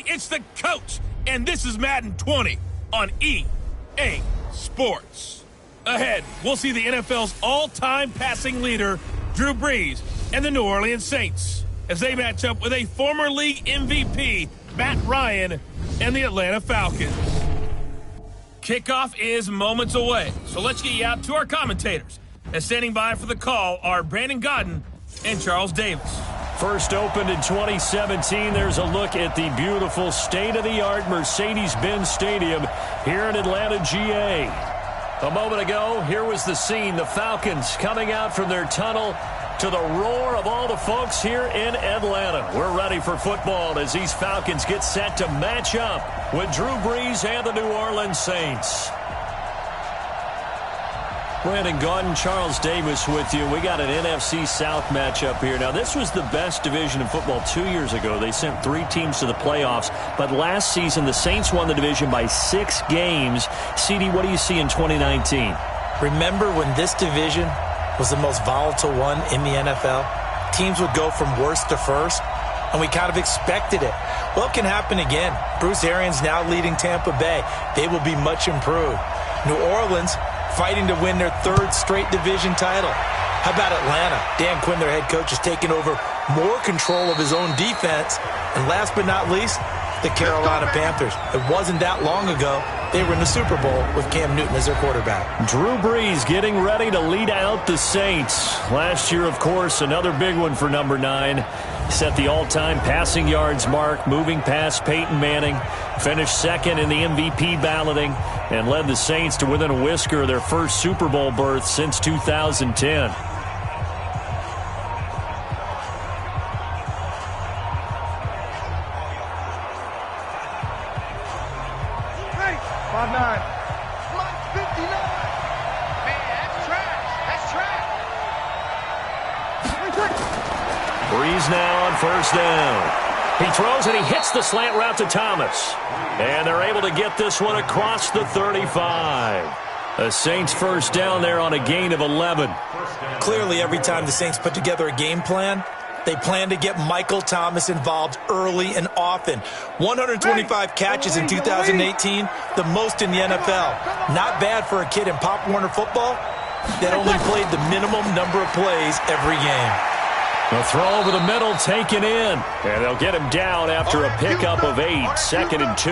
it's the coach, and this is Madden 20 on EA Sports. Ahead, we'll see the NFL's all-time passing leader, Drew Brees, and the New Orleans Saints, as they match up with a former league MVP, Matt Ryan, and the Atlanta Falcons. Kickoff is moments away, so let's get you out to our commentators. As standing by for the call are Brandon Godden and Charles Davis. First opened in 2017, there's a look at the beautiful state-of-the-art Mercedes-Benz Stadium here in Atlanta, GA. A moment ago, here was the scene. The Falcons coming out from their tunnel to the roar of all the folks here in Atlanta. We're ready for football as these Falcons get set to match up with Drew Brees and the New Orleans Saints. Brandon Godden, Charles Davis with you. We got an NFC South matchup here. Now, this was the best division in football 2 years ago. They sent 3 teams to the playoffs. But last season, the Saints won the division by 6 games. CD, what do you see in 2019? Remember when this division was the most volatile one in the NFL? Teams would go from worst to first, and we kind of expected it. Well, it can happen again. Bruce Arians now leading Tampa Bay. They will be much improved. New Orleans fighting to win their 3rd straight division title. How about Atlanta? Dan Quinn, their head coach, has taken over more control of his own defense. And last but not least, the Carolina Panthers. It wasn't that long ago they were in the Super Bowl with Cam Newton as their quarterback. Drew Brees getting ready to lead out the Saints. Last year, of course, another big one for number 9. Set the all-time passing yards mark, moving past Peyton Manning. Finished 2nd in the MVP balloting and led the Saints to within a whisker of their first Super Bowl berth since 2010. Brees now on first down. He throws and he hits the slant route to Thomas. And they're able to get this one across the 35. The Saints first down there on a gain of 11. Clearly, every time the Saints put together a game plan, they plan to get Michael Thomas involved early and often. 125 catches in 2018, the most in the NFL. Not bad for a kid in Pop Warner football that only played the minimum number of plays every game. The throw over the middle taken in. And they'll get him down after a pickup of 8, 2nd and 2.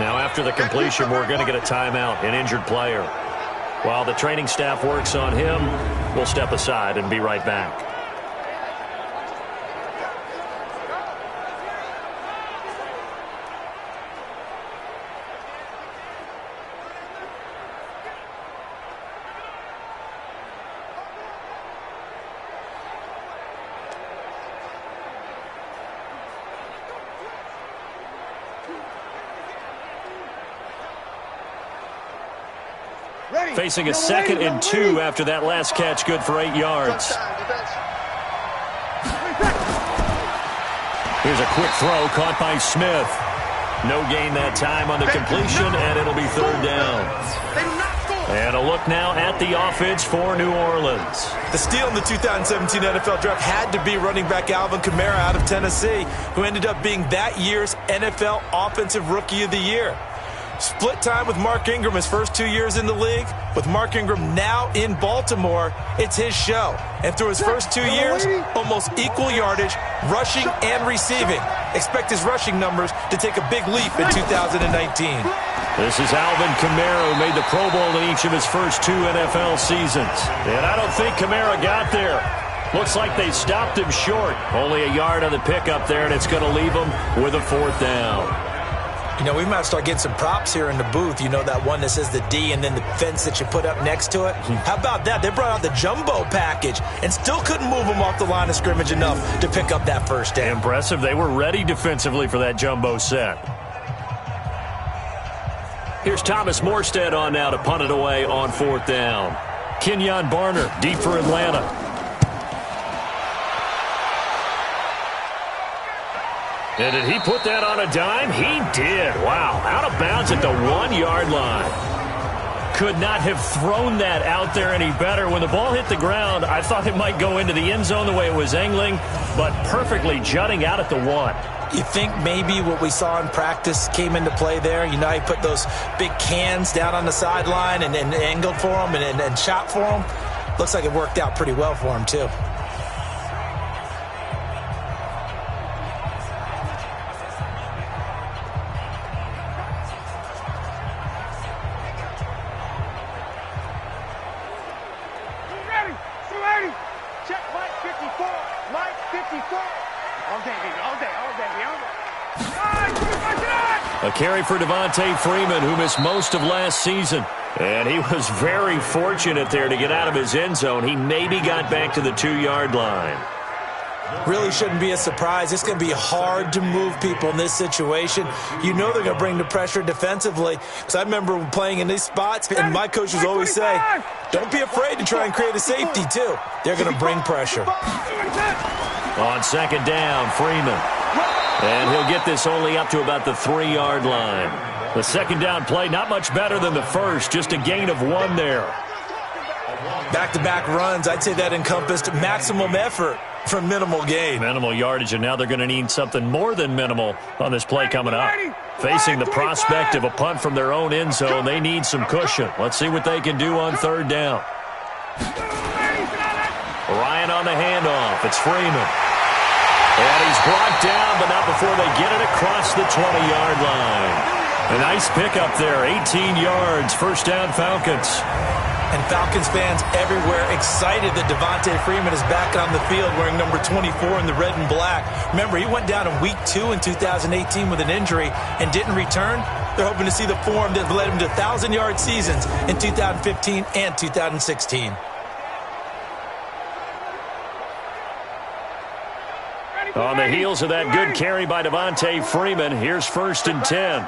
Now after the completion, we're going to get a timeout, an injured player. While the training staff works on him, we'll step aside and be right back. Facing a 2nd and 2 after that last catch, good for 8 yards. Here's a quick throw caught by Smith. No gain that time on the completion, and it'll be 3rd down. And a look now at the offense for New Orleans. The steal in the 2017 NFL Draft had to be running back Alvin Kamara out of Tennessee, who ended up being that year's NFL Offensive Rookie of the Year. Split time with Mark Ingram his first 2 years in the league. With Mark Ingram now in Baltimore, it's his show. And through his first 2 years, almost equal yardage, rushing and receiving. Expect his rushing numbers to take a big leap in 2019. This is Alvin Kamara, who made the Pro Bowl in each of his first 2 NFL seasons. And I don't think Kamara got there. Looks like they stopped him short. Only a yard on the pickup there, and it's going to leave him with a 4th down. You know, we might start getting some props here in the booth. You know, that one that says the D and then the fence that you put up next to it? How about that? They brought out the jumbo package and still couldn't move them off the line of scrimmage enough to pick up that first down. Impressive. They were ready defensively for that jumbo set. Here's Thomas Morstead on now to punt it away on 4th down. Kenyon Barner deep for Atlanta. And did he put that on a dime? He did. Wow. Out of bounds at the 1-yard line. Could not have thrown that out there any better. When the ball hit the ground, I thought it might go into the end zone the way it was angling, but perfectly jutting out at the 1. You think maybe what we saw in practice came into play there? You know, he put those big cans down on the sideline and angled for him and shot for him. Looks like it worked out pretty well for him, too. A carry for Devontae Freeman, who missed most of last season. And he was very fortunate there to get out of his end zone. He maybe got back to the 2-yard line. Really shouldn't be a surprise. It's going to be hard to move people in this situation. You know they're going to bring the pressure defensively. Because I remember playing in these spots, and my coaches always say, don't be afraid to try and create a safety, too. They're going to bring pressure. On second down, Freeman. And he'll get this only up to about the 3-yard line. The second down play, not much better than the first, just a gain of 1 there. Back-to-back runs, I'd say that encompassed maximum effort for minimal gain. Minimal yardage, and now they're going to need something more than minimal on this play coming up. Facing the prospect of a punt from their own end zone, they need some cushion. Let's see what they can do on third down. Ryan on the handoff. It's Freeman. And he's brought down, but not before they get it across the 20-yard line. A nice pickup there, 18 yards, first down Falcons. And Falcons fans everywhere excited that Devontae Freeman is back on the field wearing number 24 in the red and black. Remember, he went down in week 2 in 2018 with an injury and didn't return. They're hoping to see the form that led him to 1,000-yard seasons in 2015 and 2016. On the heels of that good carry by Devontae Freeman, here's first and 10.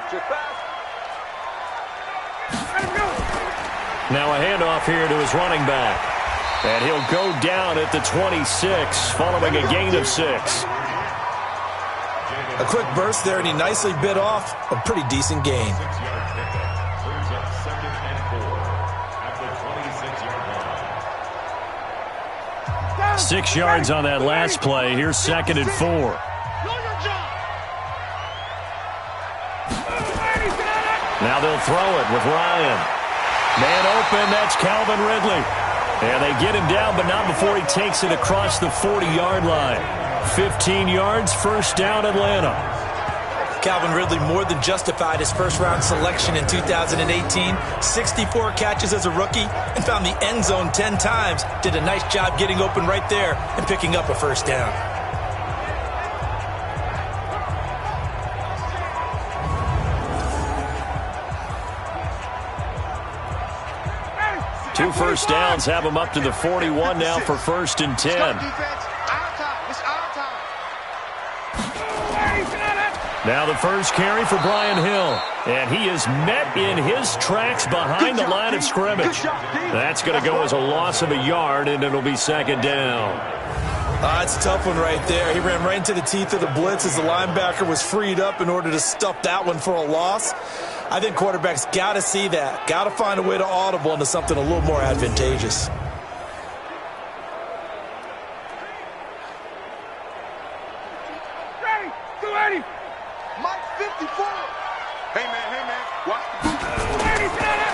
Now a handoff here to his running back. And he'll go down at the 26, following a gain of 6. A quick burst there, and he nicely bit off a pretty decent gain. 6 yards on that last play. Here's second and 4. Now they'll throw it with Ryan. Man open, that's Calvin Ridley. And they get him down, but not before he takes it across the 40-yard line. 15 yards, first down Atlanta. Calvin Ridley more than justified his first-round selection in 2018. 64 catches as a rookie and found the end zone 10 times. Did a nice job getting open right there and picking up a first down. Two first downs have him up to the 41 now for first and 10. Now the first carry for Brian Hill. And he is met in his tracks behind the line of scrimmage. That's going to go as a loss of a yard, and it'll be second down. It's a tough one right there. He ran right into the teeth of the blitz as the linebacker was freed up in order to stuff that one for a loss. I think quarterbacks got to see that. Got to find a way to audible into something a little more advantageous.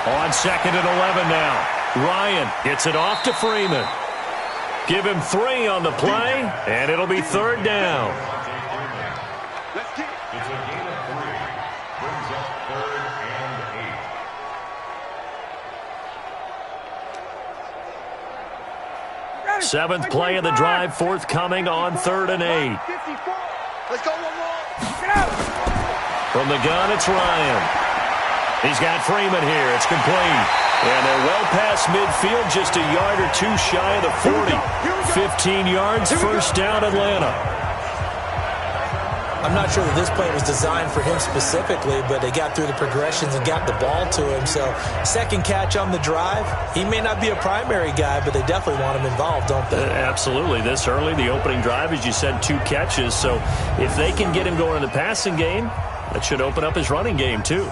On second and 11 now. Ryan gets it off to Freeman. Give him 3 on the play, and it'll be third down. It's a gain of 3. Brings up third and 8. Seventh play of the drive forthcoming on third and 8. Let's go, From the gun, it's Ryan. He's got Freeman here. It's complete. And they're well past midfield, just a yard or 2 shy of the 40. 15 yards, first down Atlanta. I'm not sure that this play was designed for him specifically, but they got through the progressions and got the ball to him. So second catch on the drive. He may not be a primary guy, but they definitely want him involved, don't they? Absolutely. This early, the opening drive, as you said, 2 catches. So if they can get him going in the passing game, that should open up his running game too.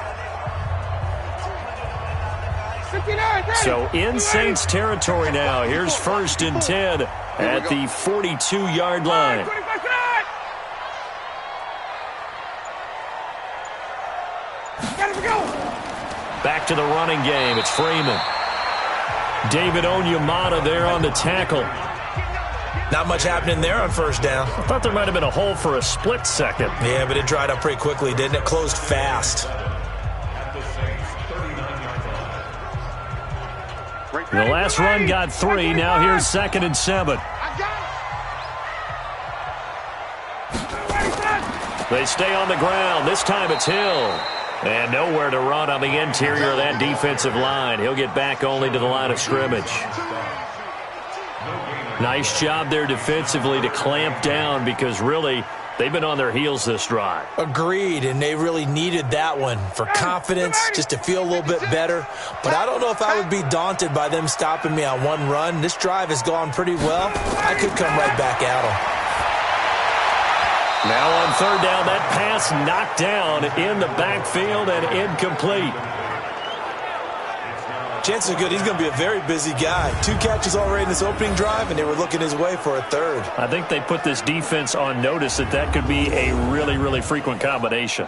So in Saints territory now. Here's first and 10 at the 42-yard line. Back to the running game. It's Freeman. David Onyemata there on the tackle. Not much happening there on first down. I thought there might have been a hole for a split second. Yeah, but it dried up pretty quickly, didn't it? Closed fast. The last run got 3. Now here's 2nd and 7. They stay on the ground. This time it's Hill. And nowhere to run on the interior of that defensive line. He'll get back only to the line of scrimmage. Nice job there defensively to clamp down because really they've been on their heels this drive. Agreed, and they really needed that one for confidence, just to feel a little bit better. But I don't know if I would be daunted by them stopping me on one run. This drive has gone pretty well. I could come right back at them. Now on 3rd down, that pass knocked down in the backfield and incomplete. Chances are good he's going to be a very busy guy. 2 catches already in this opening drive, and they were looking his way for a 3rd. I think they put this defense on notice that could be a really, really frequent combination.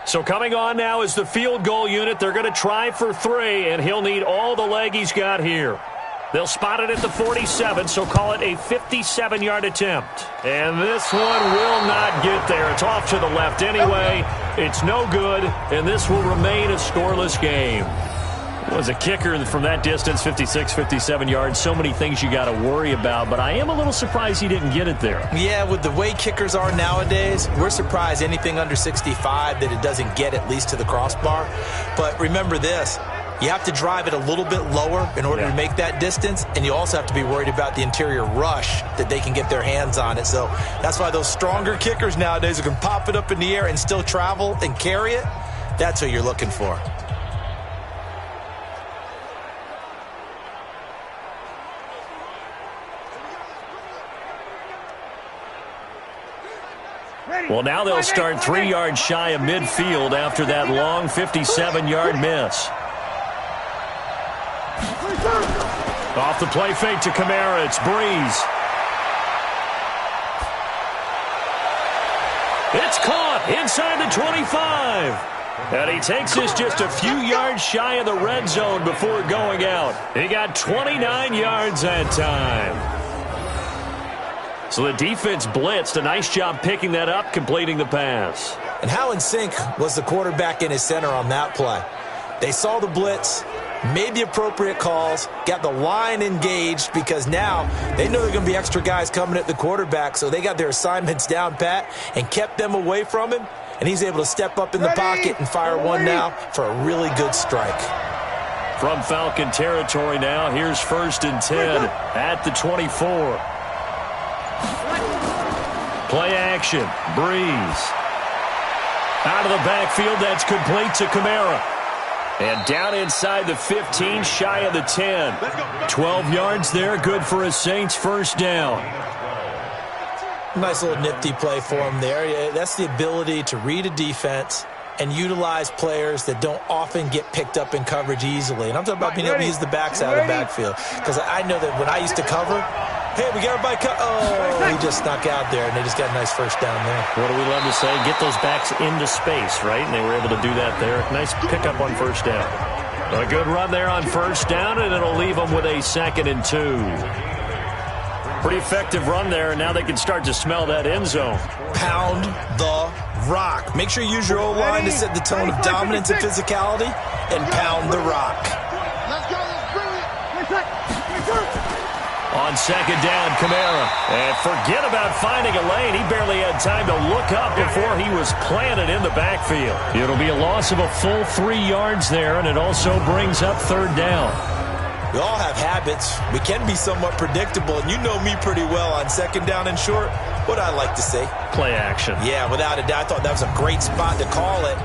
So coming on now is the field goal unit. They're going to try for 3, and he'll need all the leg he's got here. They'll spot it at the 47, so call it a 57-yard attempt. And this one will not get there. It's off to the left anyway. It's no good, and this will remain a scoreless game. Was a kicker from that distance, 56, 57 yards. So many things you got to worry about, but I am a little surprised he didn't get it there. Yeah, with the way kickers are nowadays, we're surprised anything under 65 that it doesn't get at least to the crossbar. But remember this. You have to drive it a little bit lower in order to make that distance, and you also have to be worried about the interior rush that they can get their hands on it. So that's why those stronger kickers nowadays who can pop it up in the air and still travel and carry it, that's who you're looking for. Well, now they'll start 3 yards shy of midfield after that long 57-yard miss. Off the play fake to Kamara, it's Breeze. It's caught inside the 25. And he takes this just a few yards shy of the red zone before going out. He got 29 yards that time. So the defense blitzed. A nice job picking that up, completing the pass. And how in sync was the quarterback in his center on that play? They saw the blitz, made the appropriate calls, got the line engaged because now they know there are going to be extra guys coming at the quarterback, so they got their assignments down pat and kept them away from him, and he's able to step up in the pocket and fire one now for a really good strike. From Falcon territory now, here's 1st and 10 at the 24. Play action, Breeze. Out of the backfield, that's complete to Kamara. And down inside the 15, shy of the 10. 12 yards there, good for a Saints first down. Nice little nifty play for him there. That's the ability to read a defense and utilize players that don't often get picked up in coverage easily. And I'm talking about being able to use the backs out of the backfield. Because I know that when I used to cover, hey, we got everybody cut. Oh, he just snuck out there, and they just got a nice first down there. What do we love to say? Get those backs into space, right? And they were able to do that there. Nice pickup on first down. A good run there on first down, and it'll leave them with a 2nd and 2. Pretty effective run there, and now they can start to smell that end zone. Pound the rock. Make sure you use your O-line to set the tone of dominance and physicality, and pound the rock. Let's go. That's brilliant. On 2nd down, Kamara. And forget about finding a lane. He barely had time to look up before he was planted in the backfield. It'll be a loss of a full 3 yards there, and it also brings up 3rd down. We all have habits. We can be somewhat predictable, and you know me pretty well on 2nd down and short. What I like to say? Play action. Yeah, without a doubt. I thought that was a great spot to call it.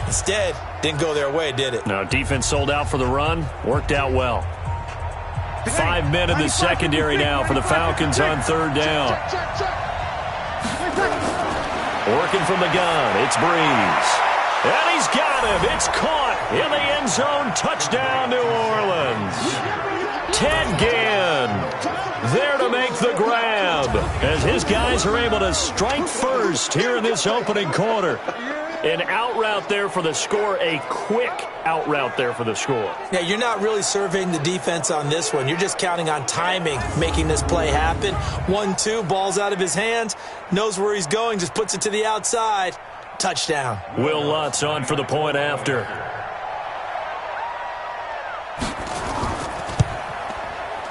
Instead, didn't go their way, did it? No, defense sold out for the run. Worked out well. 5 men in the secondary now for the Falcons on 3rd down. Working from the gun, it's Breeze. And he's got him. It's caught in the end zone. Touchdown, New Orleans. Ted Ginn there to make the grab as his guys are able to strike first here in this opening quarter. An out route there for the score, a quick out route there for the score. Yeah, you're not really surveying the defense on this one. You're just counting on timing, making this play happen. 1-2, ball's out of his hands, knows where he's going, just puts it to the outside. Touchdown. Will Lutz on for the point after.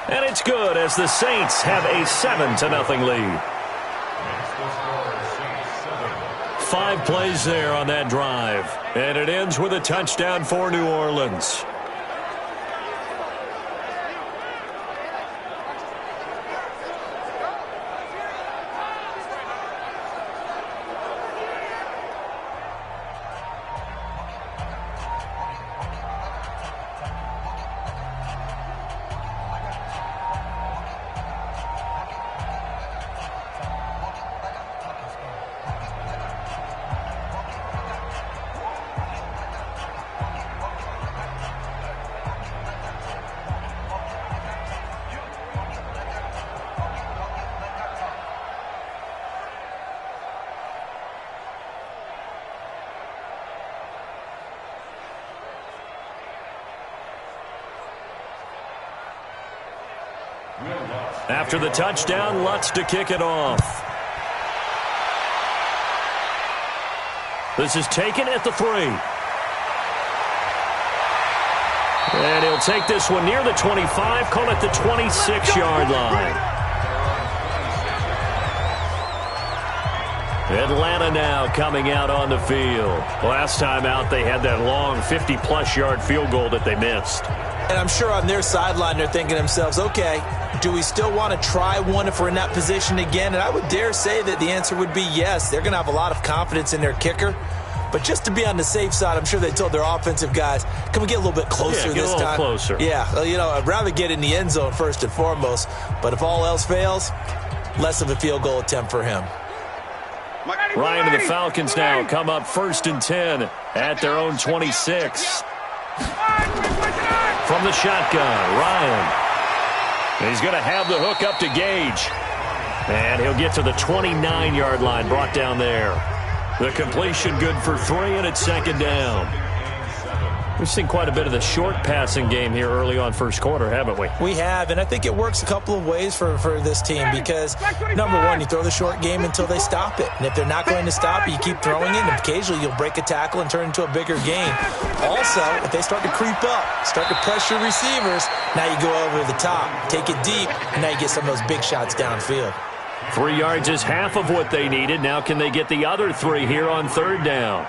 And it's good as the Saints have a 7-0 lead. 5 plays there on that drive. And it ends with a touchdown for New Orleans. After the touchdown, Lutz to kick it off. This is taken at the 3. And he'll take this one near the 25, call it the 26-yard line. Atlanta now coming out on the field. Last time out, they had that long 50-plus yard field goal that they missed. And I'm sure on their sideline they're thinking to themselves, okay, do we still want to try one if we're in that position again? And I would dare say that the answer would be yes. They're going to have a lot of confidence in their kicker. But just to be on the safe side, I'm sure they told their offensive guys, can we get a little bit closer this time? Get a little closer. Yeah, well, you know, I'd rather get in the end zone first and foremost. But if all else fails, less of a field goal attempt for him. Ryan and the Falcons now come up 1st and 10 at their own 26. From the shotgun, Ryan. He's going to have the hook up to Gage. And he'll get to the 29-yard line, brought down there. The completion good for 3, and it's 2nd down. We've seen quite a bit of the short passing game here early on first quarter, haven't we? We have, and I think it works a couple of ways for this team because, number one, you throw the short game until they stop it. And if they're not going to stop it, you keep throwing it, and occasionally you'll break a tackle and turn it into a bigger game. Also, if they start to creep up, start to pressure receivers, now you go over the top, take it deep, and now you get some of those big shots downfield. 3 yards is half of what they needed. Now can they get the other 3 here on 3rd down?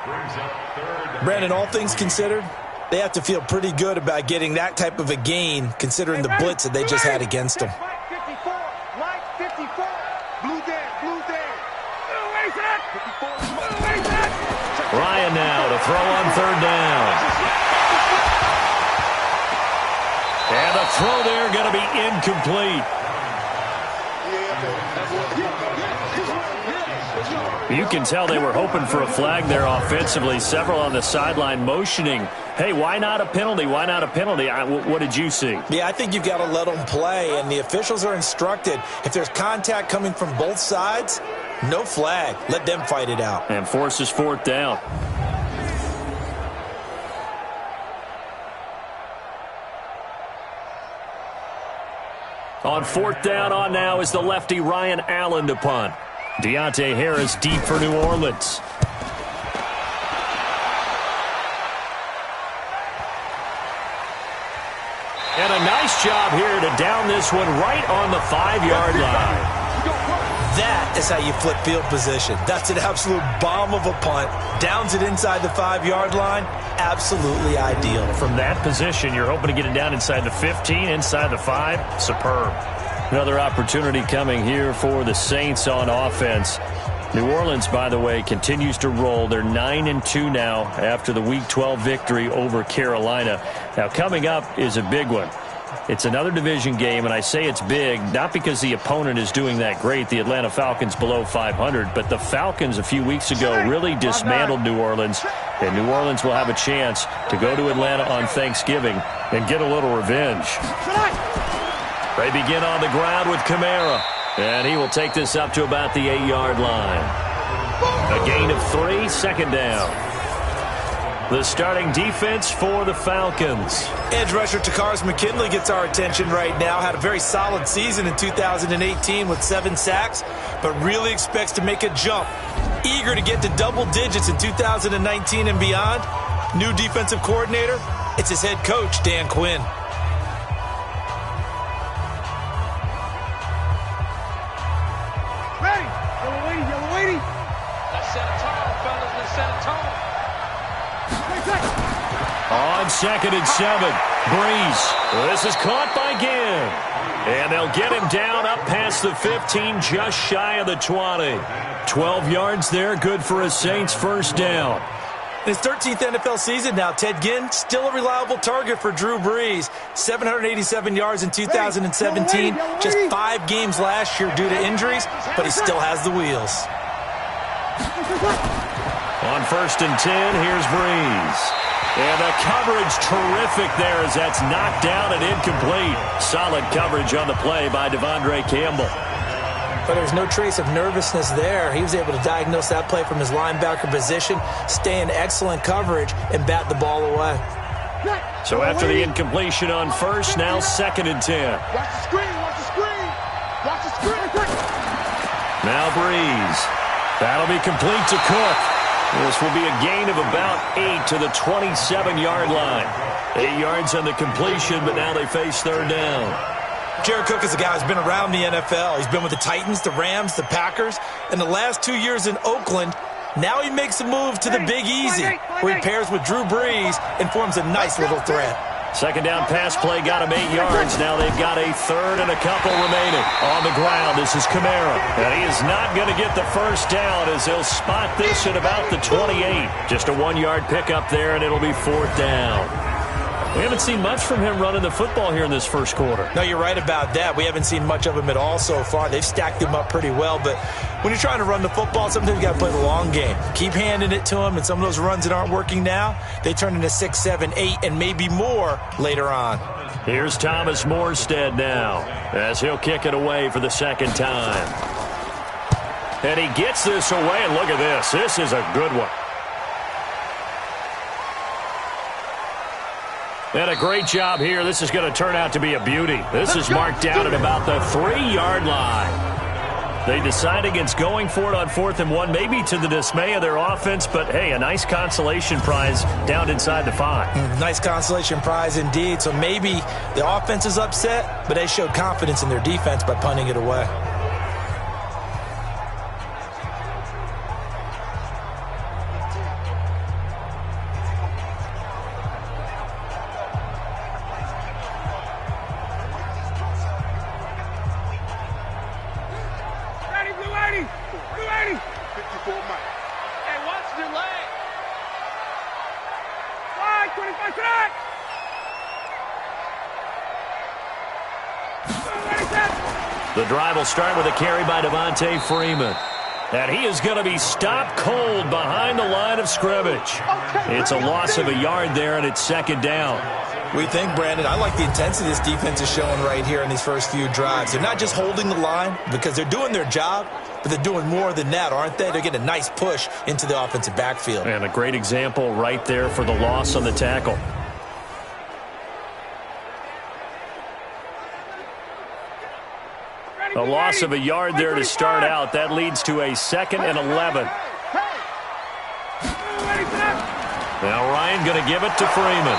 Brandon, all things considered, they have to feel pretty good about getting that type of a gain considering the blitz that they just had against them. Ryan now to throw on 3rd down. And the throw there going to be incomplete. You can tell they were hoping for a flag there offensively. Several on the sideline motioning, hey, why not a penalty? Why not a penalty? What did you see? Yeah, I think you've got to let them play, and the officials are instructed. If there's contact coming from both sides, no flag. Let them fight it out. And forces 4th down. On 4th down on now is the lefty Ryan Allen to punt. Deontay Harris deep for New Orleans. And a nice job here to down this one right on the 5-yard line. That is how you flip field position. That's an absolute bomb of a punt. Downs it inside the 5-yard line. Absolutely ideal. From that position, you're hoping to get it down inside the 15, inside the 5. Superb. Another opportunity coming here for the Saints on offense. New Orleans, by the way, continues to roll. They're 9-2 now after the Week 12 victory over Carolina. Now, coming up is a big one. It's another division game, and I say it's big, not because the opponent is doing that great, the Atlanta Falcons below 500, but the Falcons a few weeks ago really dismantled New Orleans, and New Orleans will have a chance to go to Atlanta on Thanksgiving and get a little revenge. They begin on the ground with Kamara. And he will take this up to about the 8-yard line. A gain of 3, second down. The starting defense for the Falcons. Edge rusher Takars McKinley gets our attention right now. Had a very solid season in 2018 with 7 sacks, but really expects to make a jump. Eager to get to double digits in 2019 and beyond. New defensive coordinator, it's his head coach, Dan Quinn. Ready. Yellow lady. Let's set a tone, fellas. Let's set a tone. On 2nd and 7, Breeze. This is caught by Ginn. And they'll get him down up past the 15, just shy of the 20. 12 yards there, good for a Saints first down. In his 13th NFL season now, Ted Ginn, still a reliable target for Drew Brees. 787 yards in 2017, just 5 games last year due to injuries, but he still has the wheels. On 1st and 10, here's Breeze. And the coverage terrific there as that's knocked down and incomplete. Solid coverage on the play by Devondre Campbell. But there's no trace of nervousness there. He was able to diagnose that play from his linebacker position, stay in excellent coverage, and bat the ball away. So after the incompletion on 1st, now 2nd and 10. Watch the screen. Watch the screen. Watch the screen. Now Breeze. That'll be complete to Cook. This will be a gain of about 8 to the 27-yard line. 8 yards on the completion, but now they face 3rd down. Jared Cook is a guy who's been around the NFL. He's been with the Titans, the Rams, the Packers, and the last 2 years in Oakland. Now he makes a move to the Big Easy, where he pairs with Drew Brees and forms a nice little threat. 2nd down pass play got him 8 yards. Now they've got a 3rd and a couple remaining. On the ground, this is Kamara. And he is not going to get the first down as he'll spot this at about the 28. Just a 1-yard pickup there, and it'll be 4th down. We haven't seen much from him running the football here in this first quarter. No, you're right about that. We haven't seen much of him at all so far. They've stacked him up pretty well, but when you're trying to run the football, sometimes you got to play the long game. Keep handing it to him, and some of those runs that aren't working now, they turn into 6, 7, 8, and maybe more later on. Here's Thomas Morstead now as he'll kick it away for the 2nd time. And he gets this away, and look at this. This is a good one. And a great job here. This is going to turn out to be a beauty. This is marked down at about the 3-yard line. They decide against going for it on 4th and 1, maybe to the dismay of their offense, but hey, a nice consolation prize down inside the 5. Nice consolation prize indeed. So maybe the offense is upset, but they showed confidence in their defense by punting it away. The drive will start with a carry by Devontae Freeman. And he is going to be stopped cold behind the line of scrimmage. It's a loss of a yard there, and it's 2nd down. We think, Brandon, I like the intensity this defense is showing right here in these first few drives. They're not just holding the line because they're doing their job, but they're doing more than that, aren't they? They're getting a nice push into the offensive backfield. And a great example right there for the loss on the tackle. A loss of a yard there to start out. That leads to a 2nd and 11. Now Ryan going to give it to Freeman.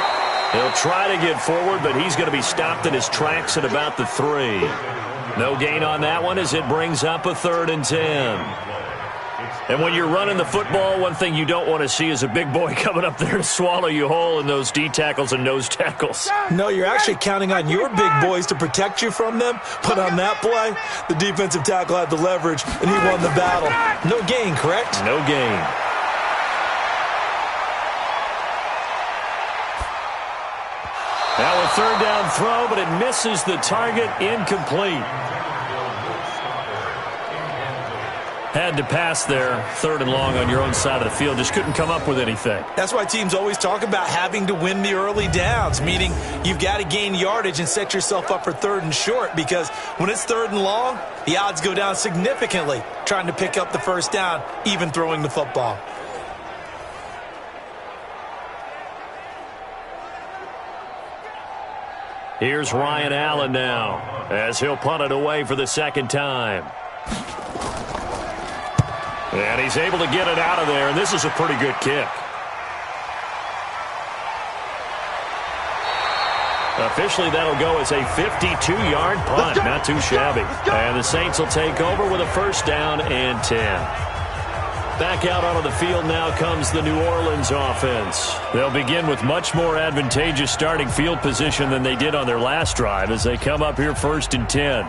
He'll try to get forward, but he's going to be stopped in his tracks at about the 3. No gain on that one as it brings up a 3rd and 10. And when you're running the football, one thing you don't want to see is a big boy coming up there to swallow you whole in those D tackles and nose tackles. No, you're actually counting on your big boys to protect you from them. But on that play, the defensive tackle had the leverage, and he won the battle. No gain, correct? No gain. Now a 3rd down throw, but it misses the target, incomplete. Had to pass there, 3rd and long on your own side of the field. Just couldn't come up with anything. That's why teams always talk about having to win the early downs, meaning you've got to gain yardage and set yourself up for 3rd and short, because when it's 3rd and long, the odds go down significantly trying to pick up the first down, even throwing the football. Here's Ryan Allen now, as he'll punt it away for the 2nd time. And he's able to get it out of there, and this is a pretty good kick. Officially, that'll go as a 52-yard punt. Not too shabby. And the Saints will take over with a 1st down and 10. Back out onto the field now comes the New Orleans offense. They'll begin with much more advantageous starting field position than they did on their last drive as they come up here 1st and 10.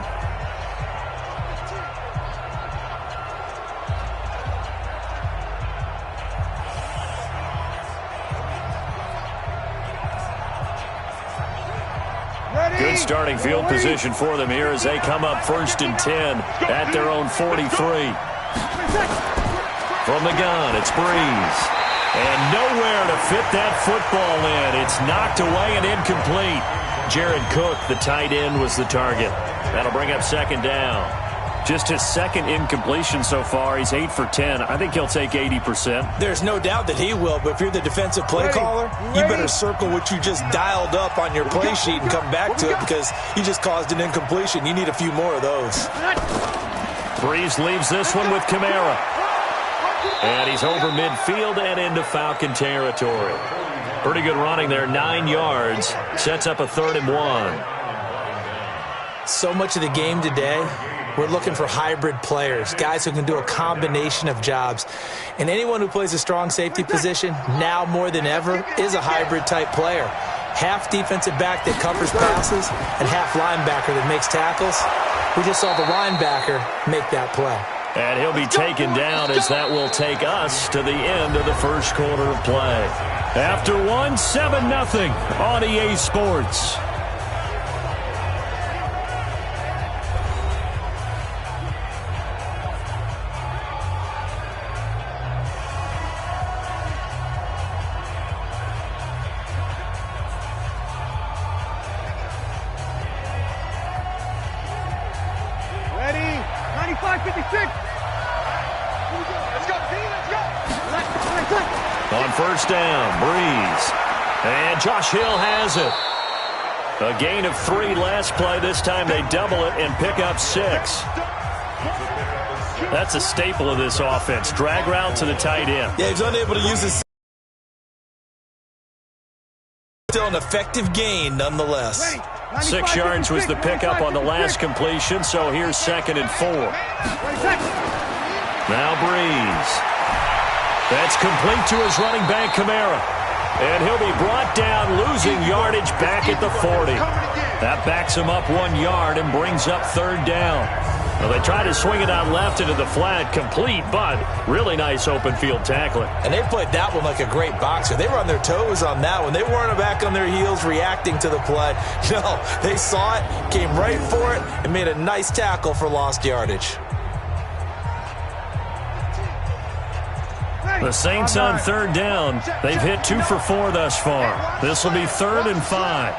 Good starting field position for them here as they come up 1st and 10 at their own 43. From the gun, it's Breeze. And nowhere to fit that football in. It's knocked away and incomplete. Jared Cook, the tight end, was the target. That'll bring up 2nd down. Just his 2nd incompletion so far. He's 8 for 10. I think he'll take 80%. There's no doubt that he will, but if you're the defensive play caller, you better circle what you just dialed up on your play sheet and come back to it, because you just caused an incompletion. You need a few more of those. Breeze leaves this one with Kamara. And he's over midfield and into Falcon territory. Pretty good running there, 9 yards. Sets up a 3rd and 1. So much of the game today, we're looking for hybrid players, guys who can do a combination of jobs. And anyone who plays a strong safety position, now more than ever, is a hybrid-type player. Half defensive back that covers passes and half linebacker that makes tackles. We just saw the linebacker make that play. And he'll be taken down as that will take us to the end of the 1st quarter of play. After one, 7-0 on EA Sports. Ready? 95-56. Let's go, P. Let's go. On 1st down, Breeze. And Josh Hill has it. A gain of 3 last play. This time they double it and pick up 6. That's a staple of this offense. Drag route to the tight end. Yeah, he's unable to use his... Still an effective gain nonetheless. 6 yards was the pickup on the last completion, so here's 2nd and 4. Now Breeze. That's complete to his running back, Kamara. And he'll be brought down, losing yardage back at the 40. That backs him up 1 yard and brings up 3rd down. Well, they try to swing it out left into the flat, complete, but really nice open field tackling. And they played that one like a great boxer. They were on their toes on that one. They weren't back on their heels reacting to the play. No, they saw it, came right for it, and made a nice tackle for lost yardage. The Saints on 3rd down. They've hit 2 for 4 thus far. This will be 3rd and 5.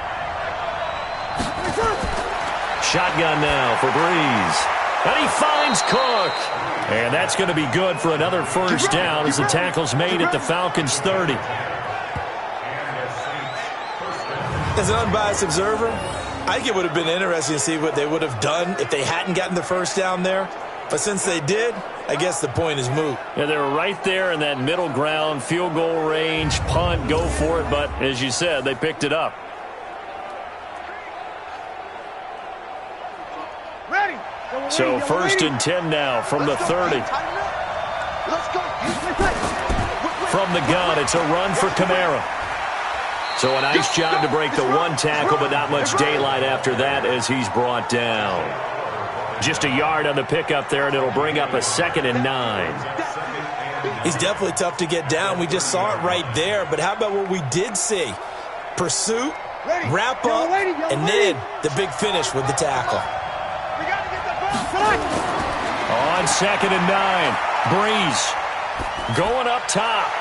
Shotgun now for Breeze. And he finds Cook. And that's going to be good for another 1st down as the tackle's made at the Falcons' 30. As an unbiased observer, I think it would have been interesting to see what they would have done if they hadn't gotten the 1st down there. But since they did, I guess the point is moot. Yeah, they were right there in that middle ground, field goal range, punt, go for it. But as you said, they picked it up. So 1st and 10 now from the 30. From the gun, it's a run for Kamara. So a nice job to break the 1 tackle, but not much daylight after that as he's brought down. Just a yard on the pickup there, and it'll bring up a 2nd and 9. He's definitely tough to get down. We just saw it right there. But how about what we did see? Pursuit, wrap up, and then the big finish with the tackle. On on 2nd and 9. Breeze going up top.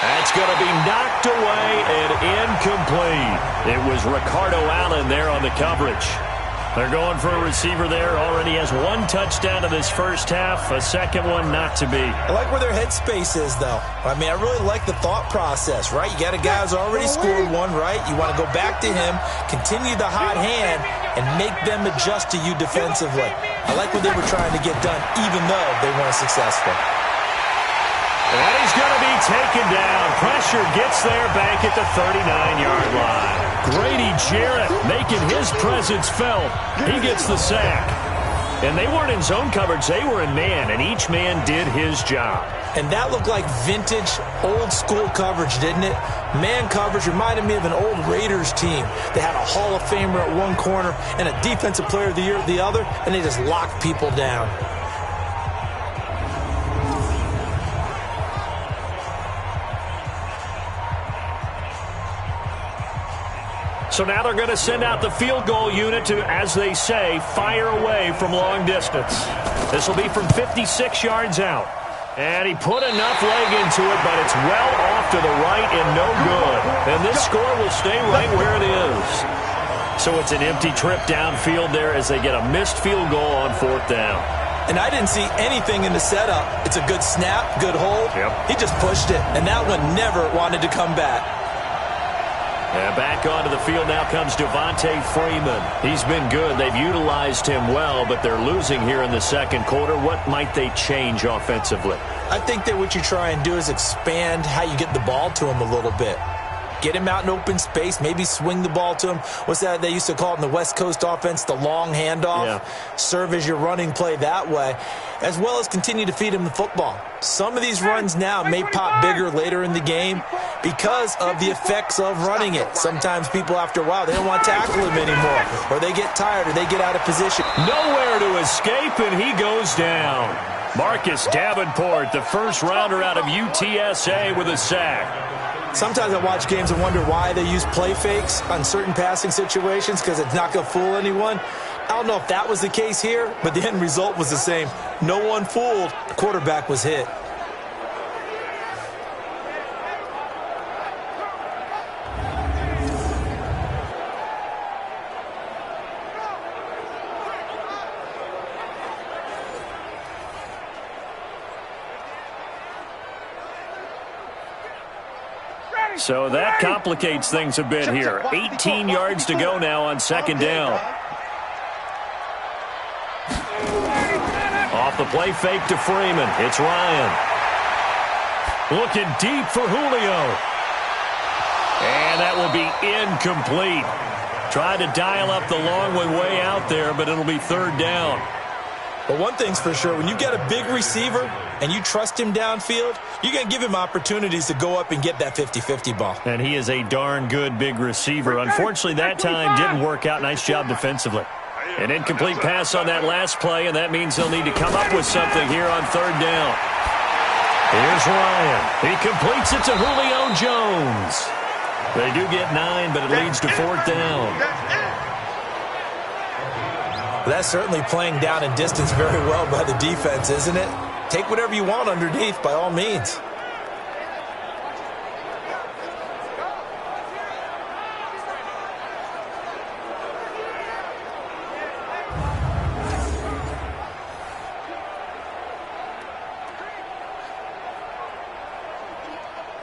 That's going to be knocked away and incomplete. It was Ricardo Allen there on the coverage. They're going for a receiver there. Already has 1 touchdown in this first half. A second one not to be. I like where their headspace is, though. I mean, I really like the thought process, right? You got a guy who's already scored one, right? You want to go back to him, continue the hot hand, and make them adjust to you defensively. I like what they were trying to get done, even though they weren't successful. And he's going to be taken down. Pressure gets there back at the 39-yard line. Grady Jarrett making his presence felt. He gets the sack. And they weren't in zone coverage. They were in man, and each man did his job. And that looked like vintage, old-school coverage, didn't it? Man coverage reminded me of an old Raiders team. They had a Hall of Famer at one corner and a Defensive Player of the Year at the other, and they just locked people down. So now they're going to send out the field goal unit to, as they say, fire away from long distance. This will be from 56 yards out. And he put enough leg into it, but it's well off to the right and no good. And this score will stay right where it is. So it's an empty trip downfield there as they get a missed field goal on 4th down. And I didn't see anything in the setup. It's a good snap, good hold. Yep. He just pushed it, and that one never wanted to come back. And back onto the field now comes Devontae Freeman. He's been good. They've utilized him well, but they're losing here in the second quarter. What might they change offensively? I think that what you try and do is expand how you get the ball to him a little bit. Get him out in open space, maybe swing the ball to him. What's that they used to call it in the West Coast offense, the long handoff? Yeah. Serve as your running play that way, as well as continue to feed him the football. Some of these runs now may pop bigger later in the game because of the effects of running it. Sometimes people, after a while, they don't want to tackle him anymore, or they get tired, or they get out of position. Nowhere to escape, and he goes down. Marcus Davenport, the first rounder out of UTSA with a sack. Sometimes I watch games and wonder why they use play fakes on certain passing situations because it's not going to fool anyone. I don't know if that was the case here, but the end result was the same. No one fooled. The quarterback was hit. So that complicates things a bit here. 18 yards to go now on 2nd down. Off the play fake to Freeman. It's Ryan. Looking deep for Julio. And that will be incomplete. Tried to dial up the long one way out there, but it'll be 3rd down. But one thing's for sure, when you get a big receiver and you trust him downfield, you're going to give him opportunities to go up and get that 50-50 ball. And he is a darn good big receiver. Unfortunately, that time didn't work out. Nice job defensively. An incomplete pass on that last play, and that means they'll need to come up with something here on 3rd down. Here's Ryan. He completes it to Julio Jones. They do get 9, but it leads to 4th down. That's certainly playing down in distance very well by the defense, isn't it? Take whatever you want underneath, by all means.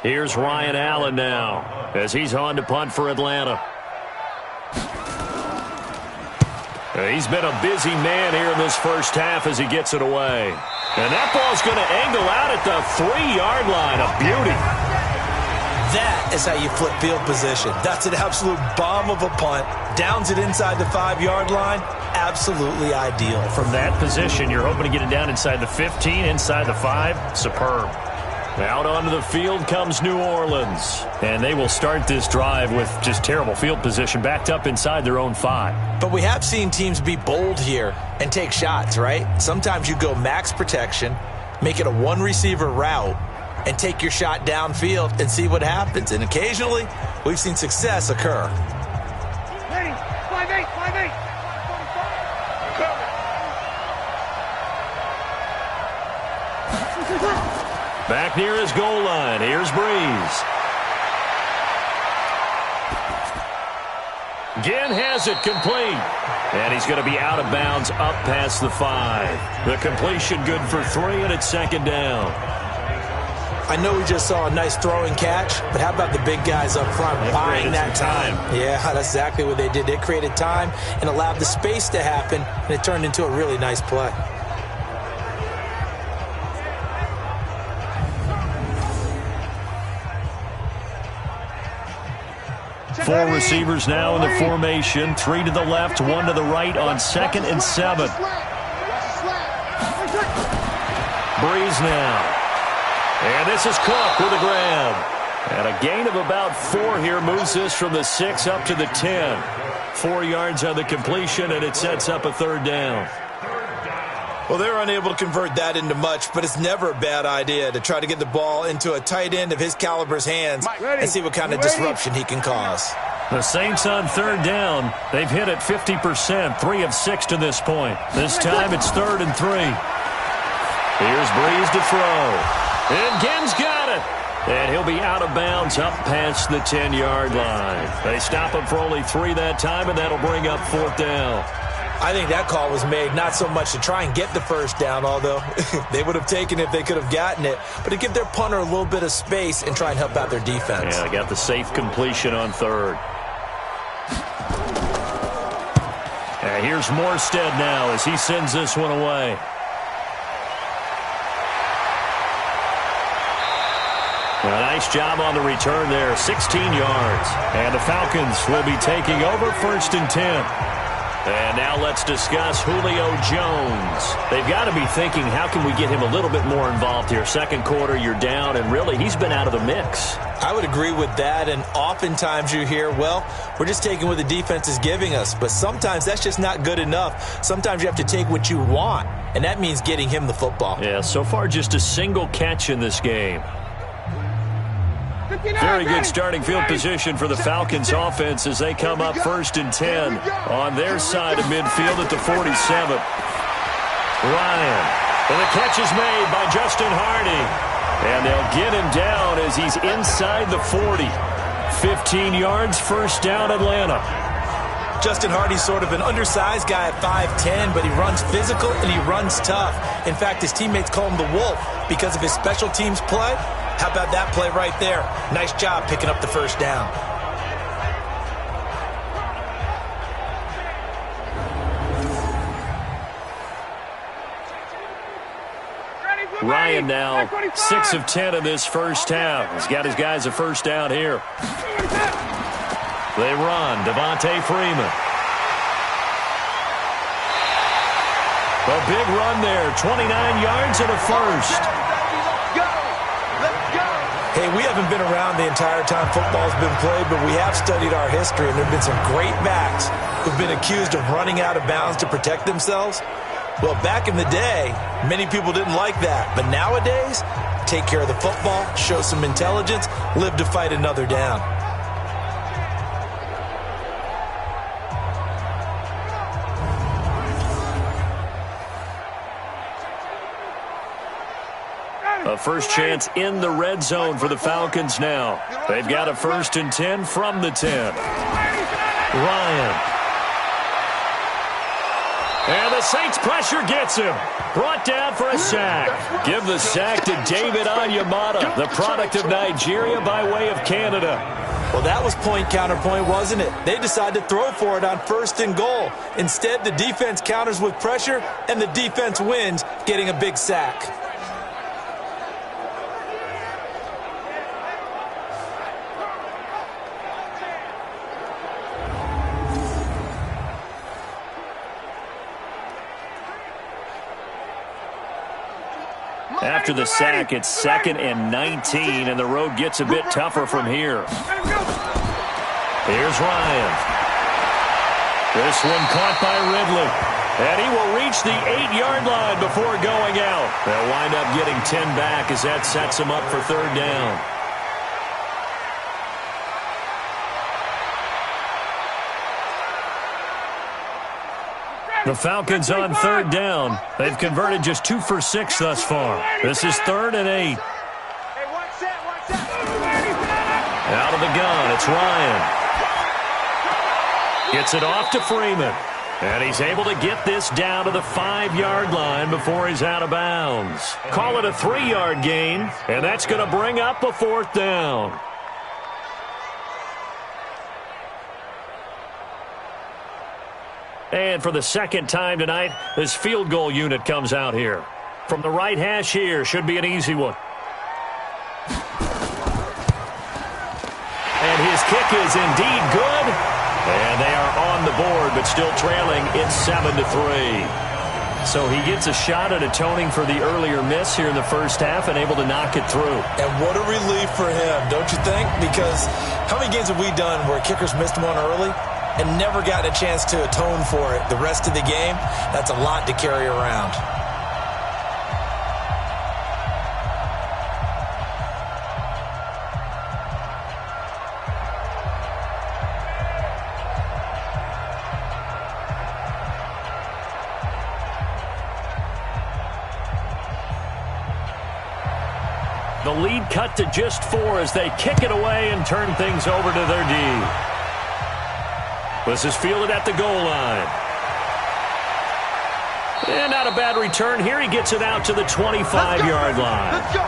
Here's Ryan Allen now as he's on to punt for Atlanta. He's been a busy man here in this first half as he gets it away. And that ball's going to angle out at the 3-yard line. A beauty. That is how you flip field position. That's an absolute bomb of a punt. Downs it inside the 5-yard line. Absolutely ideal. From that position, you're hoping to get it down inside the 15, inside the 5. Superb. Out onto the field comes New Orleans. And they will start this drive with just terrible field position, backed up inside their own 5. But we have seen teams be bold here and take shots, right? Sometimes you go max protection, make it a one-receiver route, and take your shot downfield and see what happens. And occasionally, we've seen success occur. Back near his goal line. Here's Breeze. Again has it complete. And he's going to be out of bounds up past the 5. The completion good for 3, and it's second down. I know we just saw a nice throwing catch, but how about the big guys up front buying that time? Yeah, that's exactly what they did. They created time and allowed the space to happen, and it turned into a really nice play. Four receivers now in the formation. 3 to the left, 1 to the right on 2nd and 7. Breeze now. And this is Cook with a grab. And a gain of about 4 here moves this from the 6 up to the 10. 4 yards on the completion, and it sets up a third down. Well, they're unable to convert that into much, but it's never a bad idea to try to get the ball into a tight end of his caliber's hands and see what kind of disruption he can cause. The Saints on third down. They've hit it 50%, 3 of 6 to this point. This time it's 3rd and 3. Here's Breeze to throw. And Ginn's got it. And he'll be out of bounds up past the 10-yard line. They stop him for only 3 that time, and that'll bring up 4th down. I think that call was made not so much to try and get the first down, although they would have taken it if they could have gotten it, but to give their punter a little bit of space and try and help out their defense. Yeah, they got the safe completion on 3rd. And here's Morstead now as he sends this one away. A nice job on the return there, 16 yards. And the Falcons will be taking over 1st and 10. And now let's discuss Julio Jones. They've got to be thinking, how can we get him a little bit more involved here? Second quarter, you're down, and really, he's been out of the mix. I would agree with that, and oftentimes you hear, well, we're just taking what the defense is giving us. But sometimes that's just not good enough. Sometimes you have to take what you want, and that means getting him the football. Yeah, so far just a single catch in this game. Very good starting field position for the Falcons offense as they come up 1st and 10 on their side of midfield at the 47. Ryan. And the catch is made by Justin Hardy. And they'll get him down as he's inside the 40. 15 yards, 1st down, Atlanta. Justin Hardy's sort of an undersized guy at 5'10", but he runs physical and he runs tough. In fact, his teammates call him the Wolf because of his special teams play. How about that play right there? Nice job picking up the 1st down. Ryan now 6 of 10 in this first half. He's got his guys a 1st down here. They run. Devontae Freeman. A big run there. 29 yards and a 1st. Hey, we haven't been around the entire time football's been played, but we have studied our history, and there have been some great backs who've been accused of running out of bounds to protect themselves. Well, back in the day, many people didn't like that. But nowadays, take care of the football, show some intelligence, live to fight another down. A first chance in the red zone for the Falcons now. They've got a 1st and 10 from the 10. Ryan. And the Saints pressure gets him. Brought down for a sack. Give the sack to David Onyemata, the product of Nigeria by way of Canada. Well, that was point counterpoint, wasn't it? They decided to throw for it on 1st and goal. Instead, the defense counters with pressure, and the defense wins, getting a big sack. After the sack, it's 2nd and 19, and the road gets a bit tougher from here. Here's Ryan. This one caught by Ridley. And he will reach the 8-yard line before going out. They'll wind up getting 10 back as that sets him up for 3rd down. The Falcons on third down. They've converted just 2 for 6 thus far. This is 3rd and 8. Out of the gun, it's Ryan. Gets it off to Freeman. And he's able to get this down to the 5-yard line before he's out of bounds. Call it a 3-yard gain, and that's going to bring up a 4th down. And for the second time tonight, this field goal unit comes out here. From the right hash here, should be an easy one. And his kick is indeed good. And they are on the board, but still trailing. It's 7-3. So he gets a shot at atoning for the earlier miss here in the first half and able to knock it through. And what a relief for him, don't you think? Because how many games have we done where kickers missed one early and never gotten a chance to atone for it the rest of the game? That's a lot to carry around. The lead cut to just 4 as they kick it away and turn things over to their D. This is fielded at the goal line. And not a bad return here. He gets it out to the 25-yard line. Let's go.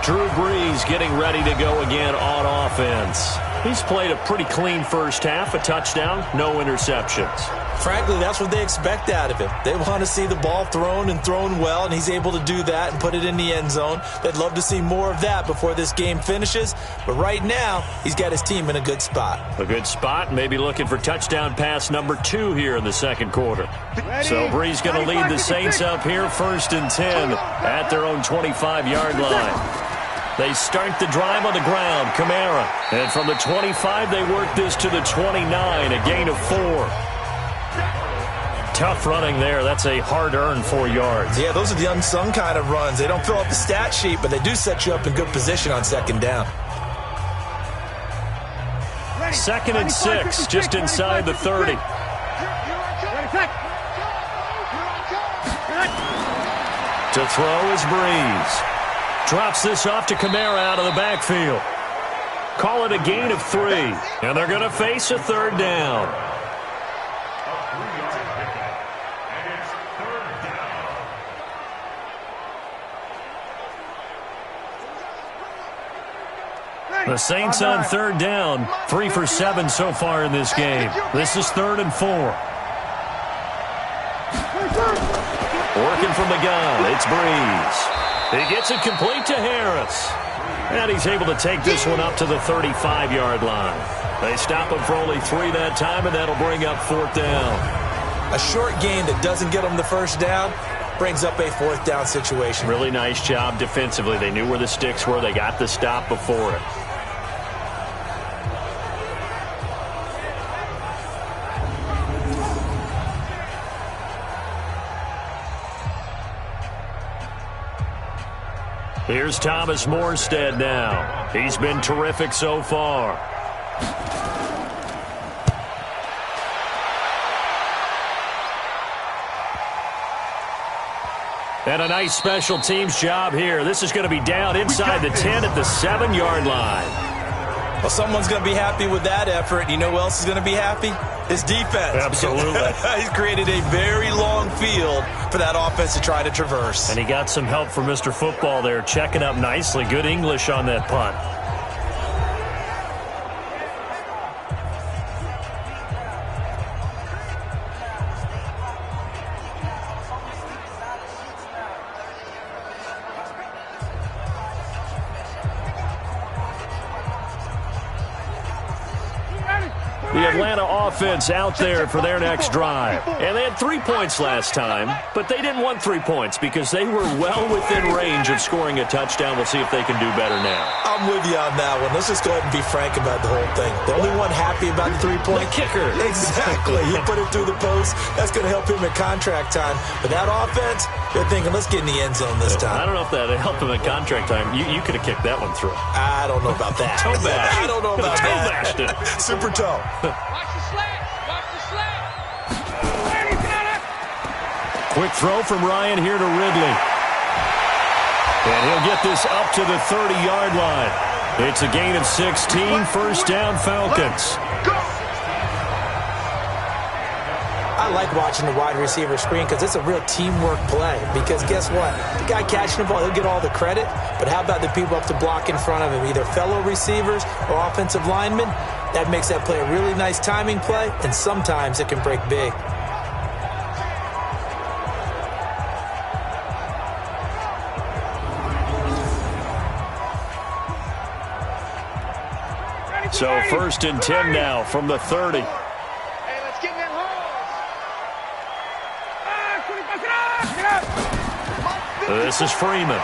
Drew Brees getting ready to go again on offense. He's played a pretty clean first half, a touchdown, no interceptions. Frankly, that's what they expect out of him. They want to see the ball thrown and thrown well, and he's able to do that and put it in the end zone. They'd love to see more of that before this game finishes. But right now, he's got his team in a good spot. A good spot, maybe looking for touchdown pass number 2 here in the second quarter. So Brees going to lead the Saints up here, 1st and 10 at their own 25-yard line. They start the drive on the ground, Kamara. And from the 25, they work this to the 29, a gain of 4. Tough running there. That's a hard-earned 4 yards. Yeah, those are the unsung kind of runs. They don't fill up the stat sheet, but they do set you up in good position on second down. 2nd and 6, just inside the 30. To throw is Brees. Drops this off to Kamara out of the backfield. Call it a gain of 3, and they're going to face a 3rd down. The Saints on 3rd down, 3 for 7 so far in this game. This is 3rd and 4. Working from the gun, it's Brees. He gets it complete to Harris. And he's able to take this one up to the 35-yard line. They stop him for only 3 that time, and that'll bring up 4th down. A short gain that doesn't get them the first down brings up a 4th down situation. Really nice job defensively. They knew where the sticks were. They got the stop before it. Here's Thomas Morstead now. He's been terrific so far. And a nice special teams job here. This is going to be down inside the 10 at the 7-yard line. Well, someone's going to be happy with that effort. You know who else is going to be happy? His defense. Absolutely. He's created a very long field for that offense to try to traverse. And he got some help from Mr. Football there, checking up nicely. Good English on that punt. The Atlanta offense out there for their next drive. And they had 3 points last time, but they didn't want 3 points because they were well within range of scoring a touchdown. We'll see if they can do better now. I'm with you on that one. Let's just go ahead and be frank about the whole thing. The only one happy about the 3-point kicker. Exactly. He put it through the post. That's going to help him at contract time. But that offense, they're thinking, let's get in the end zone this time. I don't know if that helped him at contract time. You could have kicked that one through. I don't know about that. Toe bash. I don't know about Toe that. bashed it. Super toe. Watch the slant. Watch the slant. Quick throw from Ryan here to Ridley. And he'll get this up to the 30-yard line. It's a gain of 16, first down Falcons. I like watching the wide receiver screen because it's a real teamwork play. Because guess what? The guy catching the ball, he'll get all the credit. But how about the people up to block in front of him, either fellow receivers or offensive linemen? That makes that play a really nice timing play, and sometimes it can break big. So first and 10 now from the 30. Hey, let's get in that hole. This is Freeman